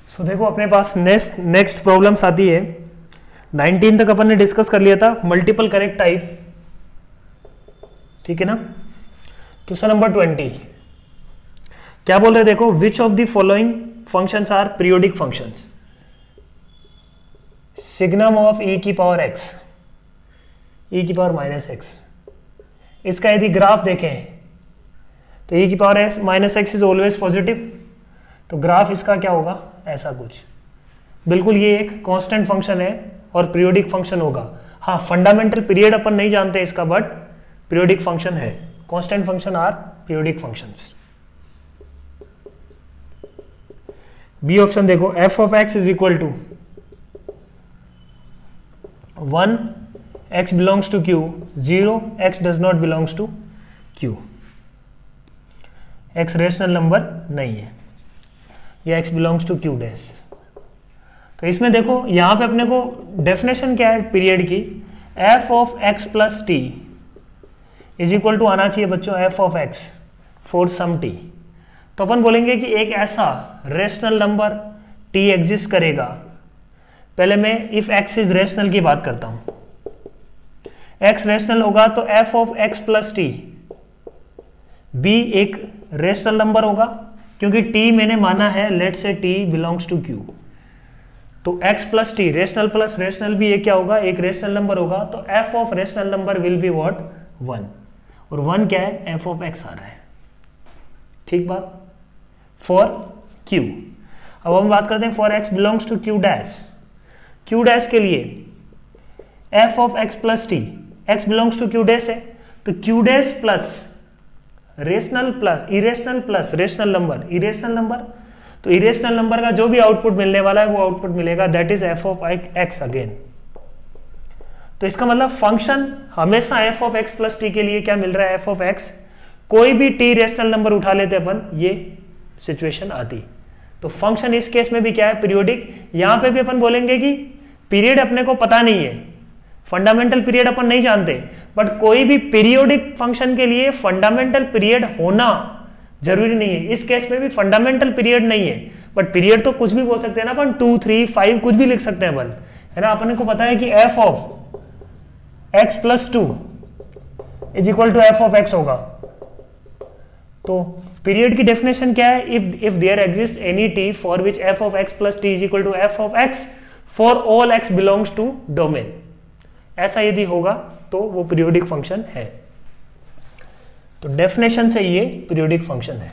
सो देखो अपने पास नेक्स्ट प्रॉब्लम्स आती है। 19 तक अपन ने डिस्कस कर लिया था मल्टीपल करेक्ट टाइप, ठीक है ना। क्वेश्चन नंबर 20 क्या बोल रहे, देखो which of the following functions are periodic functions. Signum of e की पावर x, e की पावर माइनस x, इसका यदि ग्राफ देखें तो e की power minus x is always positive, तो ग्राफ इसका क्या होगा, ऐसा कुछ। बिल्कुल ये एक कांस्टेंट फंक्शन है और पीरियोडिक फंक्शन होगा। हाँ, फंडामेंटल पीरियड अपन नहीं जानते इसका, बट पीरियोडिक फंक्शन है। Constant function are periodic functions. B option देखो, f of x is equal to 1 x belongs to q, 0 x does not belongs to q। x rational number नहीं है, या x belongs to q dash. तो इसमें देखो यहां पे अपने को डेफिनेशन क्या है पीरियड की, f of x plus t is equal to आना चाहिए बच्चों f of x for some t। तो अपन बोलेंगे कि एक ऐसा रेशनल नंबर t एग्जिस्ट करेगा। पहले मैं इफ x इज रेशनल की बात करता हूं, x रेशनल होगा तो f of x plus T b एक रेशनल नंबर होगा, क्योंकि t मैंने माना है लेट से t बिलोंग्स टू q। तो x plus T rational plus rational भी ये क्या होगा, एक रेशनल नंबर होगा, तो f of rational number will be what, 1। और 1 क्या है, f ऑफ x आ रहा है। ठीक बात, फॉर q। अब हम बात करते हैं for x belongs to q dash. q dash के लिए f of x plus t, x belongs to q dash है, तो q dash plus rational plus irrational plus rational number, irrational number, तो इरेशनल नंबर का जो भी output मिलने वाला है वो आउटपुट मिलेगा, that is f of x again. तो इसका मतलब फंक्शन हमेशा f of x plus T के लिए क्या मिल रहा है, f ऑफ x, कोई भी t रेशनल नंबर उठा लेते अपन, ये सिचुएशन आती। तो फंक्शन इस केस में भी क्या है, पीरियोडिक। यहां पे भी अपन बोलेंगे कि पीरियड अपने को पता नहीं है, फंडामेंटल पीरियड अपन नहीं जानते, बट कोई भी पीरियोडिक फंक्शन के लिए फंडामेंटल पीरियड होना जरूरी नहीं है। इस केस में भी फंडामेंटल पीरियड नहीं है, बट पीरियड तो कुछ भी बोल सकते हैं ना अपन, 2, 3, 5 कुछ भी लिख सकते हैं अपन, है ना। अपन को पता है कि f of x plus 2 is equal to f of x होगा। तो पीरियड की डेफिनेशन क्या है, if there exist any t for which f of x plus t is equal to f of x for all x belongs to domain. ऐसा यदि होगा तो वो पीरियोडिक फंक्शन है। तो डेफिनेशन से ये पीरियोडिक फंक्शन है।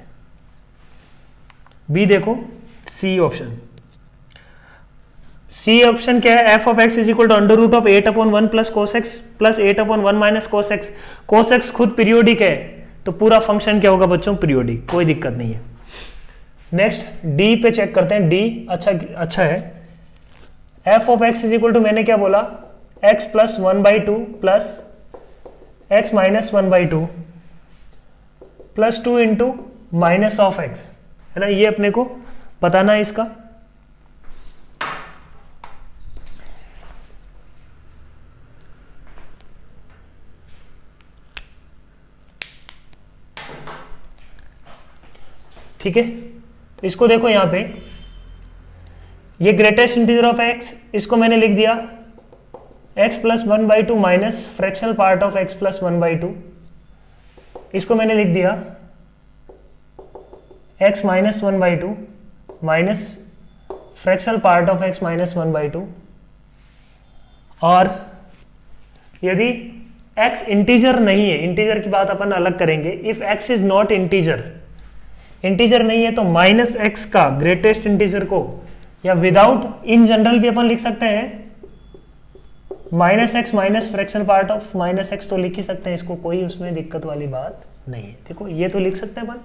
बी देखो, सी ऑप्शन। सी ऑप्शन क्या है, f of x is equal to under root of 8/1 plus cos x plus 8/1 minus cos x. Cos x खुद पीरियोडिक है, तो पूरा फंक्शन क्या होगा बच्चों, पीरियोडिक, कोई दिक्कत नहीं है। नेक्स्ट डी पे चेक करते हैं। डी अच्छा है। f of x is equal to मैंने क्या बोला, x plus 1/2 plus x minus 1/2 plus 2 into minus of x, है ना। ये अपने को बताना है इसका। ठीक है, तो इसको देखो यहां पे, ये ग्रेटेस्ट इंटीजर ऑफ x, इसको मैंने लिख दिया x plus 1/2 minus fractional part of x plus 1/2, इसको मैंने लिख दिया x minus 1/2 minus fractional part of x minus 1/2। और यदि x इंटीजर नहीं है, इंटीजर की बात अपन अलग करेंगे, if x is not integer, integer नहीं है तो माइनस x का ग्रेटेस्ट इंटीजर को, या विदाउट इन जनरल भी अपन लिख सकते हैं minus X minus fraction part of minus x, तो लिख ही सकते हैं इसको, कोई उसमें दिक्कत वाली बात नहीं है। देखो ये तो लिख सकते हैं अपन,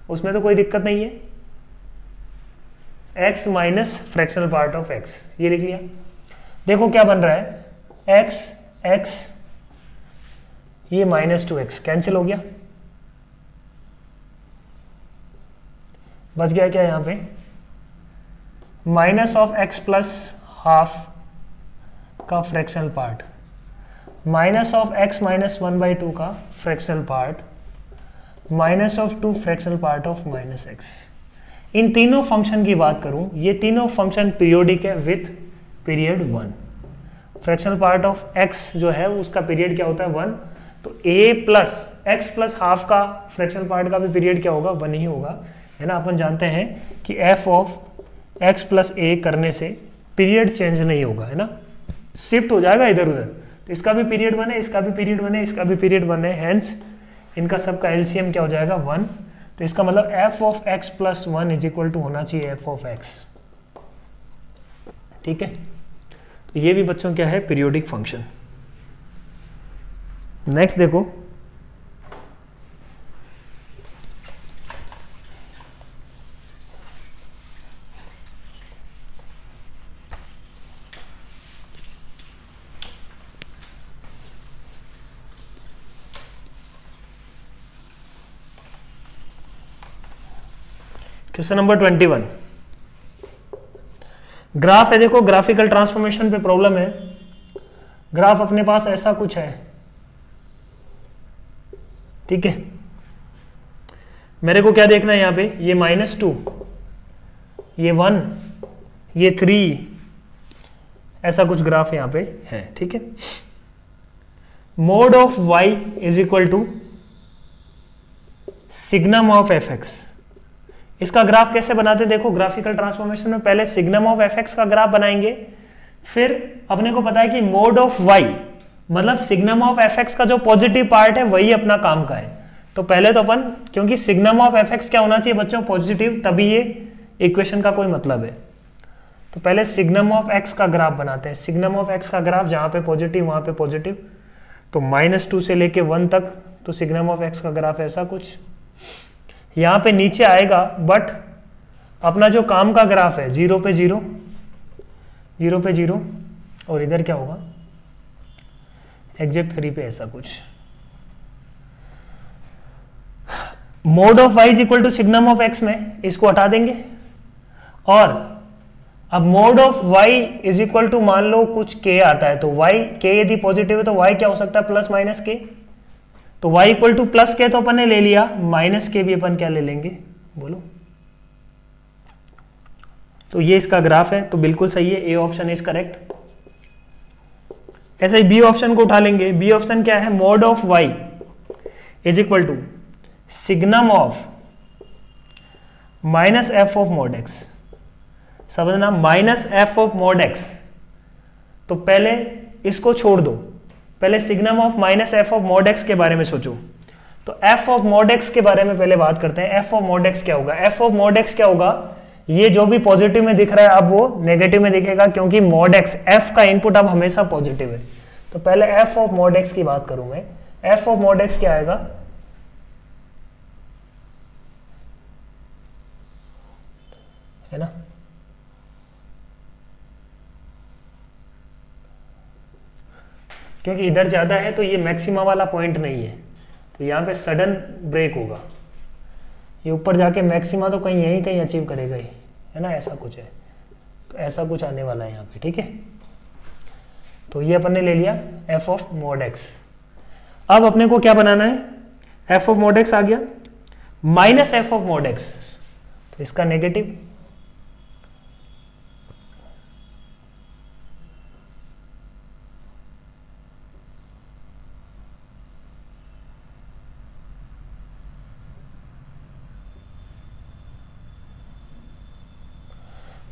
उसमें तो कोई दिक्कत नहीं है। x minus fractional part of x, ये लिख लिया। देखो क्या बन रहा है, एक्स एक्स, ये -2x कैंसिल हो गया, बच गया क्या यहाँ पे, minus of x plus half का fractional part, minus of x minus 1/2 का fractional part, minus of 2 fractional part of -x। इन तीनों फंक्शन की बात करूं, ये तीनों फंक्शन पीरियोडिक है with period 1। Fractional part of x जो है उसका पीरियड क्या होता है 1, तो a plus x plus half का फ्रैक्शनल पार्ट का भी पीरियड क्या होगा 1 ही होगा, है ना। अपन जानते हैं कि f of x plus a करने से पीरियड चेंज नहीं होगा, है ना, शिफ्ट हो जाएगा इधर उधर। तो इसका भी पीरियड 1 है, इसका भी पीरियड 1 है, इसका भी पीरियड 1 है, हेंस इनका सबका एलसीएम क्या हो जाएगा 1। तो इसका मतलब f of x plus 1 is equal to होना चाहिए f ऑफ x, ठीक है। तो ये भी बच्चों क्या है पीरियोडिक फंक्शन। नेक्स्ट देखो, क्वेश्चन नंबर 21, ग्राफ है। देखो ग्राफिकल ट्रांसफॉर्मेशन पे प्रॉब्लम है। ग्राफ अपने पास ऐसा कुछ है, ठीक है। मेरे को क्या देखना है यहाँ पे, ये -2, ये 1, ये 3, ऐसा कुछ ग्राफ यहाँ पे है, ठीक है। Mod of y is equal to signum of fx। इसका ग्राफ कैसे बनाते हैं, देखो ग्राफिकल ट्रांसफॉर्मेशन में पहले सिग्नम ऑफ fx का ग्राफ बनाएंगे, फिर अपने को पता है कि मोड ऑफ y मतलब सिग्नम ऑफ fx का जो पॉजिटिव पार्ट है वही अपना काम का है। तो पहले तो अपन, क्योंकि सिग्नम ऑफ fx क्या होना चाहिए बच्चों पॉजिटिव, तभी ये इक्वेशन का कोई मतलब है। तो पहले सिग्नम ऑफ x का ग्राफ बनाते हैं। सिग्नम ऑफ x का ग्राफ जहां पे पॉजिटिव वहां पे पॉजिटिव, तो -2 से लेके 1 तक, तो सिग्नम ऑफ x का ग्राफ ऐसा कुछ यहां पे नीचे आएगा। बट अपना जो काम का ग्राफ है 0 पे 0, 0 पे 0, और इधर क्या होगा एग्जैक्ट 3 पे ऐसा कुछ। Mod of y is equal to signum of x में इसको हटा देंगे, और अब mod of y is equal to मान लो कुछ k आता है, तो y k यदि पॉजिटिव है तो y क्या हो सकता है प्लस माइनस k। तो y इक्वल टू प्लस के तो अपन ने ले लिया, माइनस के भी अपन क्या ले लेंगे बोलो। तो ये इसका ग्राफ है, तो बिल्कुल सही है, ए ऑप्शन इज करेक्ट। ऐसे ही बी ऑप्शन को उठा लेंगे। बी ऑप्शन क्या है, mod of y is equal to signum of minus F of mod x। समझना, minus F of mod x। तो पहले इसको छोड़ दो, पहले signum of minus F of mod x के बारे में सोचो। तो एफ ऑफ मोड x के बारे में पहले बात करते हैं। एफ ऑफ मोड x क्या होगा, एफ ऑफ मोड x क्या होगा, ये जो भी पॉजिटिव में दिख रहा है अब वो नेगेटिव में दिखेगा, क्योंकि मोड x एफ का इनपुट अब हमेशा पॉजिटिव है। तो पहले एफ ऑफ मोड x की बात करूं मैं। एफ ऑफ मोड x क्या आएगा, है ना, क्योंकि इधर ज्यादा है तो ये मैक्सिमा वाला पॉइंट नहीं है, तो यहां पे सडन ब्रेक होगा। ये ऊपर जाके मैक्सिमा तो कहीं यहीं कहीं अचीव करेगा ही, है ना, ऐसा कुछ है। तो ऐसा कुछ आने वाला है यहाँ पे, ठीक है। तो ये अपन ने ले लिया एफ ऑफ मोड एक्स। अब अपने को क्या बनाना है, एफ ऑफ मोड एक्स आ गया, minus F of mod x, तो इसका negative,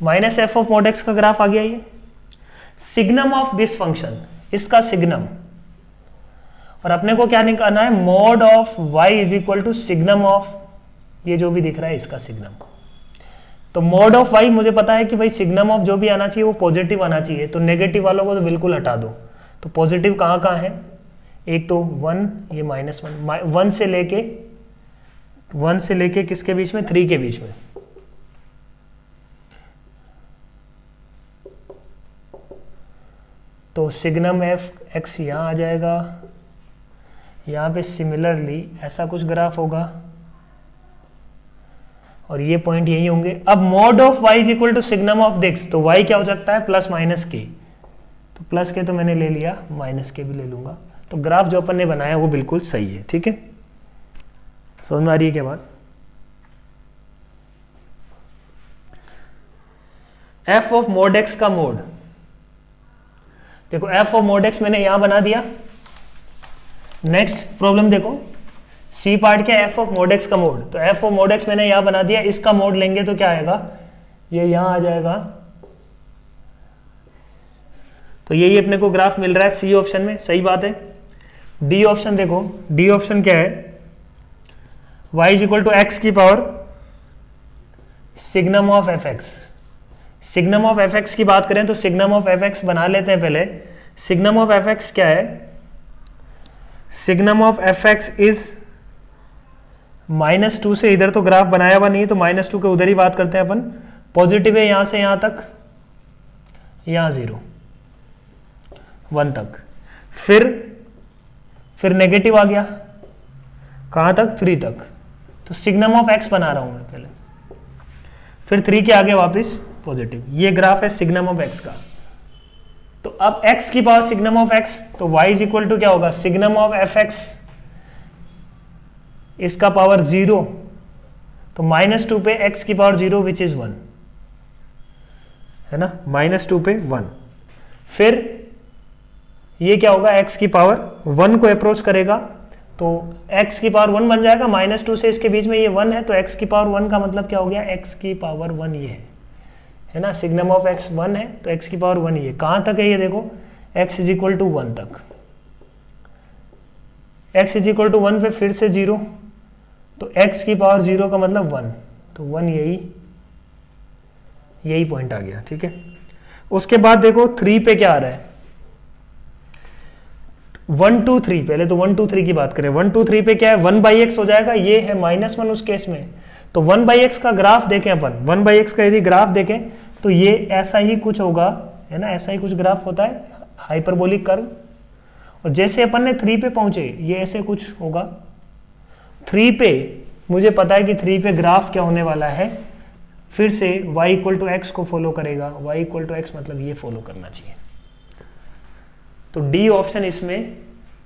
minus F of mod x का ग्राफ आ गया। ये सिग्नम ऑफ दिस फंक्शन, इसका सिग्नम, और अपने को क्या निकालना है, mod of y is equal to signum of ये जो भी दिख रहा है इसका सिग्नम। तो मोड ऑफ y मुझे पता है कि भाई सिग्नम ऑफ जो भी आना चाहिए वो पॉजिटिव आना चाहिए, तो नेगेटिव वालों को तो बिल्कुल हटा दो। तो पॉजिटिव कहाँ कहाँ है, एक तो 1, ये -1, 1 से लेके किसके बीच में, 3 के बीच में। तो तो सिग्नम एफ एक्स यहाँ आ जाएगा, यहाँ पे सिमिलरली ऐसा कुछ ग्राफ होगा और ये पॉइंट यही होंगे। अब mod of y is equal to signum of दिक्स, तो y क्या हो सकता है प्लस माइनस के, तो प्लस के तो मैंने ले लिया, माइनस के भी ले लूंगा। तो ग्राफ जो अपन ने बनाया वो बिल्कुल सही है। ठीक है, समझ में आ रही है क्या बात? एफ ऑफ मोड एक्स का मोड, देखो एफ ऑफ मोड एक्स मैंने यहां बना दिया। नेक्स्ट प्रॉब्लम देखो, सी पार्ट क्या, एफ ऑफ मोड एक्स का मोड, तो एफ ऑफ मोड एक्स मैंने यहां बना दिया, इसका मोड लेंगे तो क्या आएगा, ये यहां आ जाएगा। तो यही अपने को ग्राफ मिल रहा है सी ऑप्शन में, सही बात है। डी ऑप्शन देखो, डी ऑप्शन क्या है, y is equal to x की power signum of f x. Signum of f x की बात करें तो सिग्नम ऑफ एफ एक्स बना लेते हैं पहले। सिग्नम ऑफ एफ एक्स क्या है, signum of f x is -2 से, इधर तो ग्राफ बनाया हुआ नहीं है तो -2 के उधर ही बात करते हैं अपन। पॉजिटिव है यहां से यहां तक, यहां 0 1 तक, फिर नेगेटिव आ गया कहां तक, 3 तक। तो सिग्नम ऑफ एक्स बना रहा हूं मैं पहले, फिर 3 के आगे वापस पॉजिटिव। ये ग्राफ है सिग्नम ऑफ एक्स का। तो अब x की पावर सिग्नम ऑफ x, तो y इज इक्वल टू क्या होगा, सिग्नम ऑफ एफ एक्स, इसका पावर 0, तो -2 पे x की पावर 0 विच इज 1 है ना, -2 पे 1। फिर ये क्या होगा, x की पावर 1 को अप्रोच करेगा तो x की पावर 1 बन जाएगा, -2 से इसके बीच में ये 1 है, तो x की पावर 1 का मतलब क्या हो गया, x की पावर 1 ये है ना, सिग्नम ऑफ x 1 है तो x की पावर 1 ये कहां तक है, ये देखो x इज इक्वल टू 1 तक, x इज इक्वल टू 1 पे फिर से 0, तो x की पावर 0 का मतलब 1, तो 1 यही पॉइंट आ गया। ठीक है, उसके बाद देखो 3 पे क्या आ रहा है, 1 2 3, पहले तो 1 2 3 की बात करें। 1 2 3 पे क्या है, 1/x हो जाएगा, ये है -1 उस केस में। तो 1/x का ग्राफ देखें अपन, 1/x का यदि ग्राफ देखें तो ये ऐसा ही कुछ होगा, है ना, ऐसा ही कुछ ग्राफ होता है हाइपरबोलिक कर्व। और जैसे अपन ने 3 पे पहुंचे ये ऐसे कुछ होगा। 3 पे मुझे पता है कि 3 पे ग्राफ क्या होने वाला है, फिर से y इक्वल टू एक्स को फॉलो करेगा, y इक्वल टू एक्स मतलब ये फॉलो करना चाहिए। तो डी ऑप्शन इसमें,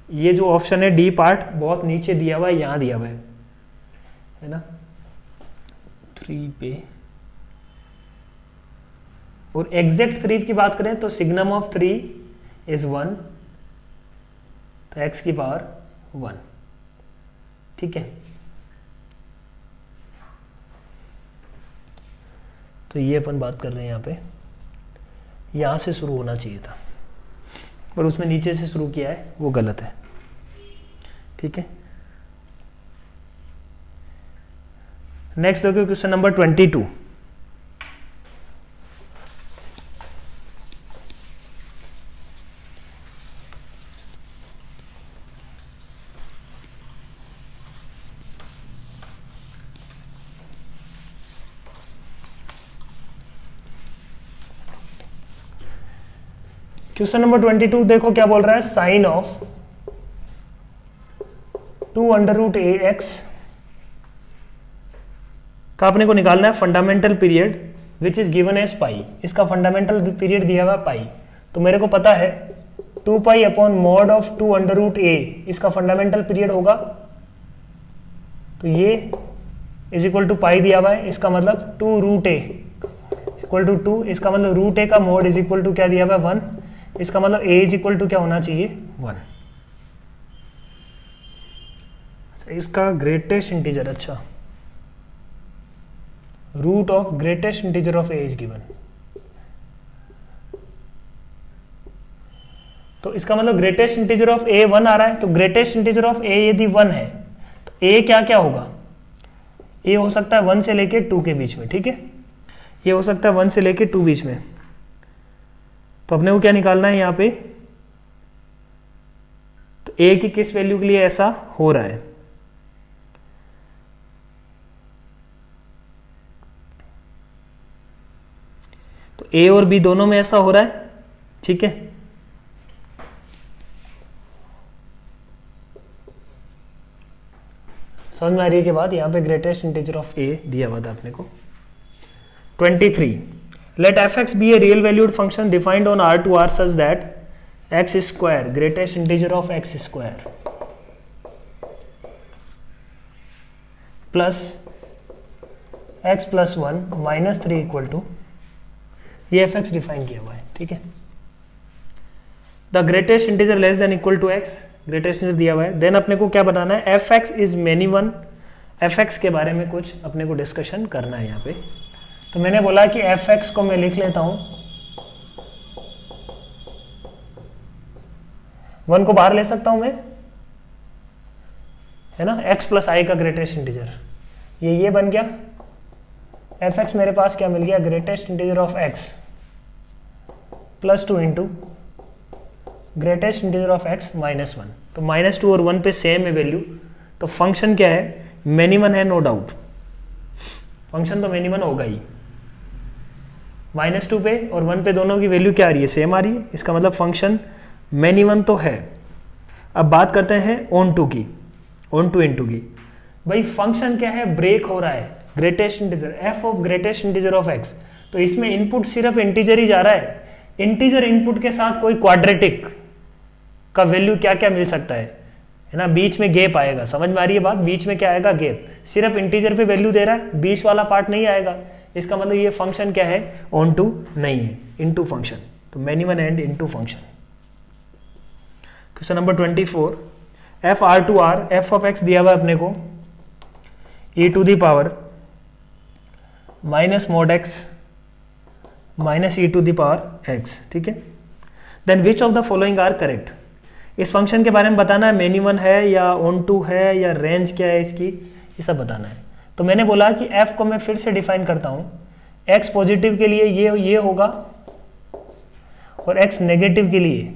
ये जो ऑप्शन है डी पार्ट बहुत नीचे दिया हुआ है, यहां दिया हुआ है ना 3 पे। और एग्जैक्ट 3 की बात करें तो सिग्नम ऑफ 3 इज 1, तो x की पावर 1। ठीक है, तो ये अपन बात कर रहे हैं यहां पे, यहां से शुरू होना चाहिए था पर उसमें नीचे से शुरू किया है, वो गलत है। ठीक है, नेक्स्ट देखो क्वेश्चन नंबर 22। क्वेश्चन नंबर 22 देखो क्या बोल रहा है, साइन ऑफ 2√ax का अपने को निकालना है fundamental period which is given as pi. इसका फंडामेंटल पीरियड दिया हुआ पाई, तो मेरे को पता है 2 अपॉन मॉड ऑफ 2√a इसका फंडामेंटल पीरियड होगा, तो ये इज इक्वल टू पाई दिया हुआ है, इसका मतलब 2√a इक्वल टू 2, इसका मतलब √a का मॉड इज इक्वल टू क्या दिया हुआ है 1, इसका मतलब a इज इक्वल टू क्या होना चाहिए 1। इसका ग्रेटेस्ट इंटीजर, अच्छा root of greatest integer of a is given, तो इसका मतलब ग्रेटेस्ट इंटीजर ऑफ a 1 आ रहा है, तो ग्रेटेस्ट इंटीजर ऑफ a यदि 1 है तो a क्या क्या होगा, a हो सकता है 1 से लेके 2 के बीच में। ठीक है, ये हो सकता है 1 से लेके 2 बीच में, तो अपने को क्या निकालना है यहाँ पे, तो a की किस वैल्यू के लिए ऐसा हो रहा है, तो a और b दोनों में ऐसा हो रहा है। ठीक है, समझ में आ रही है कि बात, यहाँ पे ग्रेटेस्ट इंटीजर ऑफ ए दिया हुआ था अपने को। 23 let f x be a real valued function defined on R to R such that x square greatest integer of x square plus x plus 1 minus 3 equal to, ये f x define किया हुआ है, ठीक है। The greatest integer less than equal to x, greatest integer दिया हुआ है। Then अपने को क्या बताना है, f x is many one, f x के बारे में कुछ अपने को डिस्कशन करना है यहाँ पे। तो मैंने बोला कि एफ एक्स को मैं लिख लेता हूं, 1 को बाहर ले सकता हूं मैं, है ना, x प्लस आई का ग्रेटेस्ट इंटीजर, ये बन गया। एफ एक्स मेरे पास क्या मिल गया, greatest integer of x plus 2 into greatest integer of x minus 1। तो माइनस 2 और 1 पे सेम है वैल्यू, तो फंक्शन क्या है, मेनी वन है, नो डाउट, फंक्शन तो मेनी वन होगा ही। माइनस 2 पे और 1 पे दोनों की वैल्यू क्या आ रही है, सेम आ रही है, इसका मतलब फंक्शन मेनी वन तो है। अब बात करते हैं ऑन टू की, ऑन टू इनटू की। भाई फंक्शन क्या है, ब्रेक हो रहा है, greatest integer F of greatest integer of x, तो इसमें इनपुट सिर्फ इंटीजर ही जा रहा है। इंटीजर इनपुट के साथ कोई क्वाड्रेटिक का वैल्यू क्या क्या मिल सकता है ना, बीच में गैप आएगा, समझ में आ रही है बात, बीच में क्या आएगा, गैप। सिर्फ इंटीजर पे वैल्यू दे रहा है, बीच वाला पार्ट नहीं आएगा, इसका मतलब ये फंक्शन क्या है, ऑन टू नहीं है, इनटू फंक्शन। तो many one and into function. Question number 24, f R to R, f of x दिया हुआ है अपने को e to the power minus mod x minus e to the power x, ठीक है। Then which of the following are correct, इस function के बारे में बताना है, मेनी वन है या ऑन टू है या रेंज क्या है इसकी, ये सब बताना है। तो मैंने बोला कि f को मैं फिर से डिफाइन करता हूं, x पॉजिटिव के लिए ये होगा और x नेगेटिव के लिए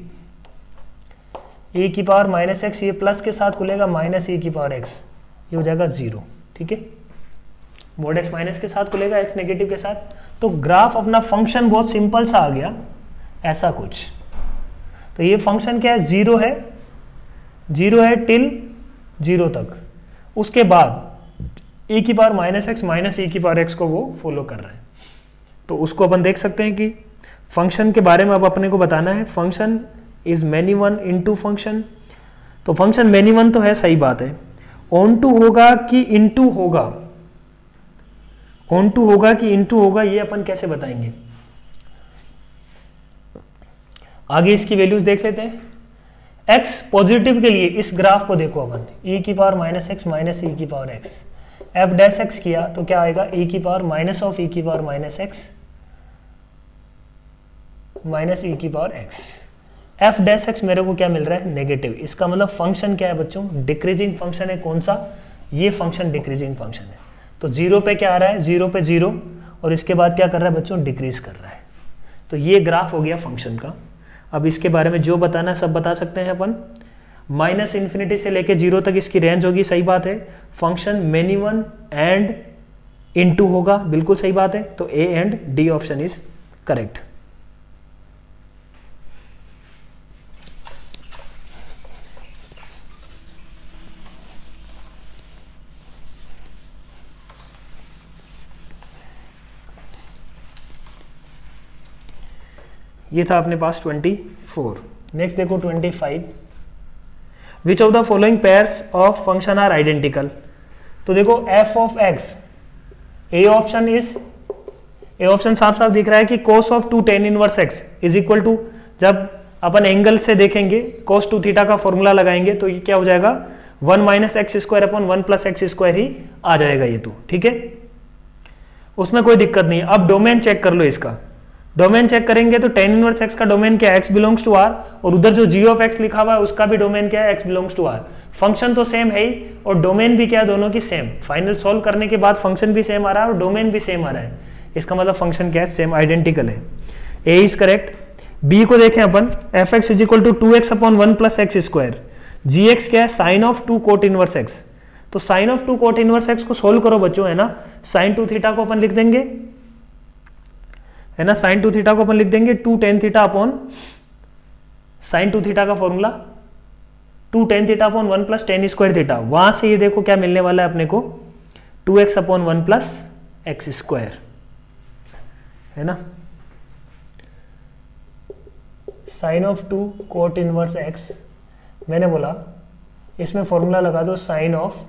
e की पावर माइनस एक्स, ये प्लस के साथ खुलेगा माइनस e की पावर x, ये हो जाएगा 0, ठीक है। मोड x माइनस के साथ खुलेगा, x नेगेटिव के साथ। तो ग्राफ अपना फंक्शन बहुत सिंपल सा आ गया, ऐसा कुछ। तो ये फंक्शन क्या है, 0 है, 0 है टिल 0 तक, उसके बाद e की power minus X minus e की पावर x को वो फॉलो कर रहा है। तो उसको अपन देख सकते हैं कि फंक्शन के बारे में अब अपने को बताना है, function is many one into function. तो फंक्शन मेनी वन तो है, सही बात है, ऑन टू होगा कि इनटू होगा, ऑन टू होगा कि इनटू होगा, ये अपन कैसे बताएंगे, आगे इसकी वैल्यूज देख लेते हैं। x पॉजिटिव के लिए इस ग्राफ को देखो अपन, e की पावर माइनस एक्स माइनस ई की power x, F dash x किया तो क्या आएगा, e की पावर माइनस ऑफ ई की पावर माइनस एक्स माइनस ई की power x। F dash x मेरे को क्या मिल रहा है, नेगेटिव, इसका मतलब फंक्शन क्या है बच्चों, डिक्रीजिंग फंक्शन है। कौन सा, ये फंक्शन डिक्रीजिंग फंक्शन है। तो 0 पे क्या आ रहा है, 0 पे 0, और इसके बाद क्या कर रहा है बच्चों, डिक्रीज कर रहा है। तो ये ग्राफ हो गया फंक्शन का। अब इसके बारे में जो बताना है सब बता सकते हैं अपन, माइनस इन्फिनिटी से लेके 0 तक इसकी रेंज होगी, सही बात है। Function many one and into होगा, बिल्कुल सही बात है। तो A and D option is correct. ये था अपने पास 24। नेक्स्ट देखो 25, which of the following pairs of function are identical. तो देखो f of x, A option is, A option साफ साफ दिख रहा है कि cos of 2 tan inverse x is equal to, जब अपन एंगल से देखेंगे cos 2 थीटा का फॉर्मूला लगाएंगे तो ये क्या हो जाएगा, 1 minus x square upon 1 plus x square ही आ जाएगा ये, तो ठीक है, उसमें कोई दिक्कत नहीं है। अब डोमेन चेक कर लो इसका, डोमेन चेक करेंगे तो tan इनवर्स x का डोमेन क्या है, x बिलोंग्स टू r, और उधर जो g ऑफ x लिखा हुआ है उसका भी डोमेन क्या है, x belongs to r। Function तो सेम है ही और डोमेन भी क्या है, दोनों की सेम। फाइनल सॉल्व करने के बाद फंक्शन भी सेम आ रहा है और डोमेन भी सेम आ रहा है, इसका मतलब फंक्शन क्या है, सेम आइडेंटिकल है। ए इज करेक्ट। बी को देखें अपन, f x is equal to 2x upon 1 plus x square, g x क्या है, sine of 2 cot inverse x. तो sine of 2 cot inverse x को सोल्व करो बच्चों, है ना, साइन 2 थीटा को अपन लिख देंगे, है ना, साइन 2 थीटा को अपन लिख देंगे 2 tan theta upon sine 2 theta का formula 2 tan theta upon 1 plus tan square theta, वहां से ये देखो क्या मिलने वाला है अपने को 2x upon 1 plus x square, है ना। Sine of 2 cot inverse x, मैंने बोला इसमें फॉर्मूला लगा दो साइन ऑफ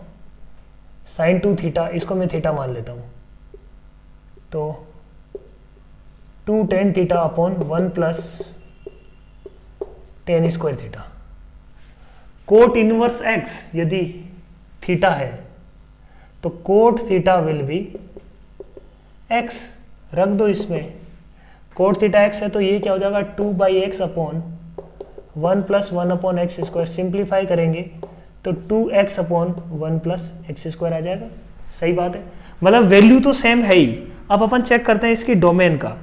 साइन 2 थीटा, इसको मैं थीटा मान लेता हूं, तो 2 tan theta upon 1 plus tan square theta. Coat inverse x यदि थीटा है तो cot theta will be x, रख दो इसमें, कोट थीटा x है तो ये क्या हो जाएगा 2/x upon 1 plus 1 upon x square, simplify करेंगे तो 2x upon 1 plus x square आ जाएगा। सही बात है, मतलब वैल्यू तो सेम है ही। अब अपन चेक करते हैं इसकी डोमेन का।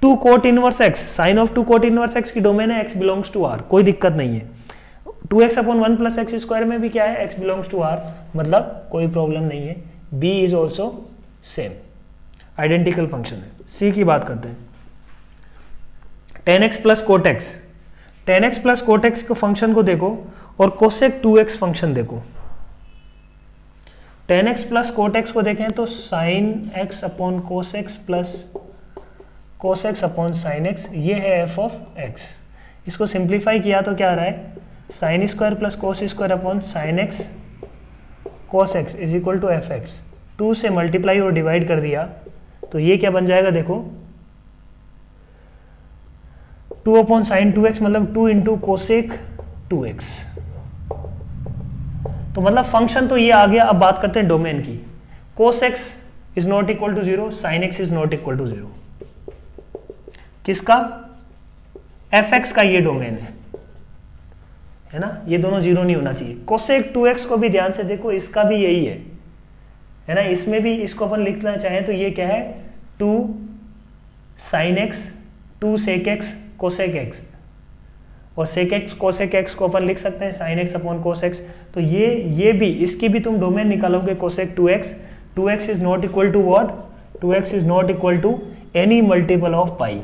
2 cot inverse x, sine of 2 cot inverse x की डोमेन है x बिलोंग्स टू r, कोई दिक्कत नहीं है। 2x upon 1 plus x square में भी क्या है x बिलोंग्स टू r, मतलब कोई प्रॉब्लम नहीं है। b is also same, identical function है। c की बात करते हैं, tan x plus cot x, tan x plus cot x के फंक्शन को देखो और कोसेक 2x फंक्शन देखो। tan x plus cot x को देखें तो sine x upon cos x plus cos x upon sine x, ये है f ऑफ x। इसको सिंप्लीफाई किया तो क्या आ रहा है sine square plus cos square upon sine x cos x is equal to f x. 2 से मल्टीप्लाई और डिवाइड कर दिया तो ये क्या बन जाएगा देखो 2 अपॉन साइन 2x, मतलब 2 इंटू कोसेक 2x। तो मतलब फंक्शन तो ये आ गया। अब बात करते हैं डोमेन की। Cos x is not equal to 0, sine x is not equal to 0। किसका? fx का ये डोमेन है ना, ये दोनों जीरो नहीं होना चाहिए। कोसेक 2x को भी ध्यान से देखो, इसका भी यही है ना। इसमें भी इसको अपन लिखना चाहें तो ये क्या है 2 साइन x 2 सेक x कोसेक x, और सेक x कोसेक x को अपन लिख सकते हैं sine x upon cos x। तो ये भी, इसकी भी तुम डोमेन निकालोगे cosec 2x is not equal to what, 2x is not equal to any multiple of pi.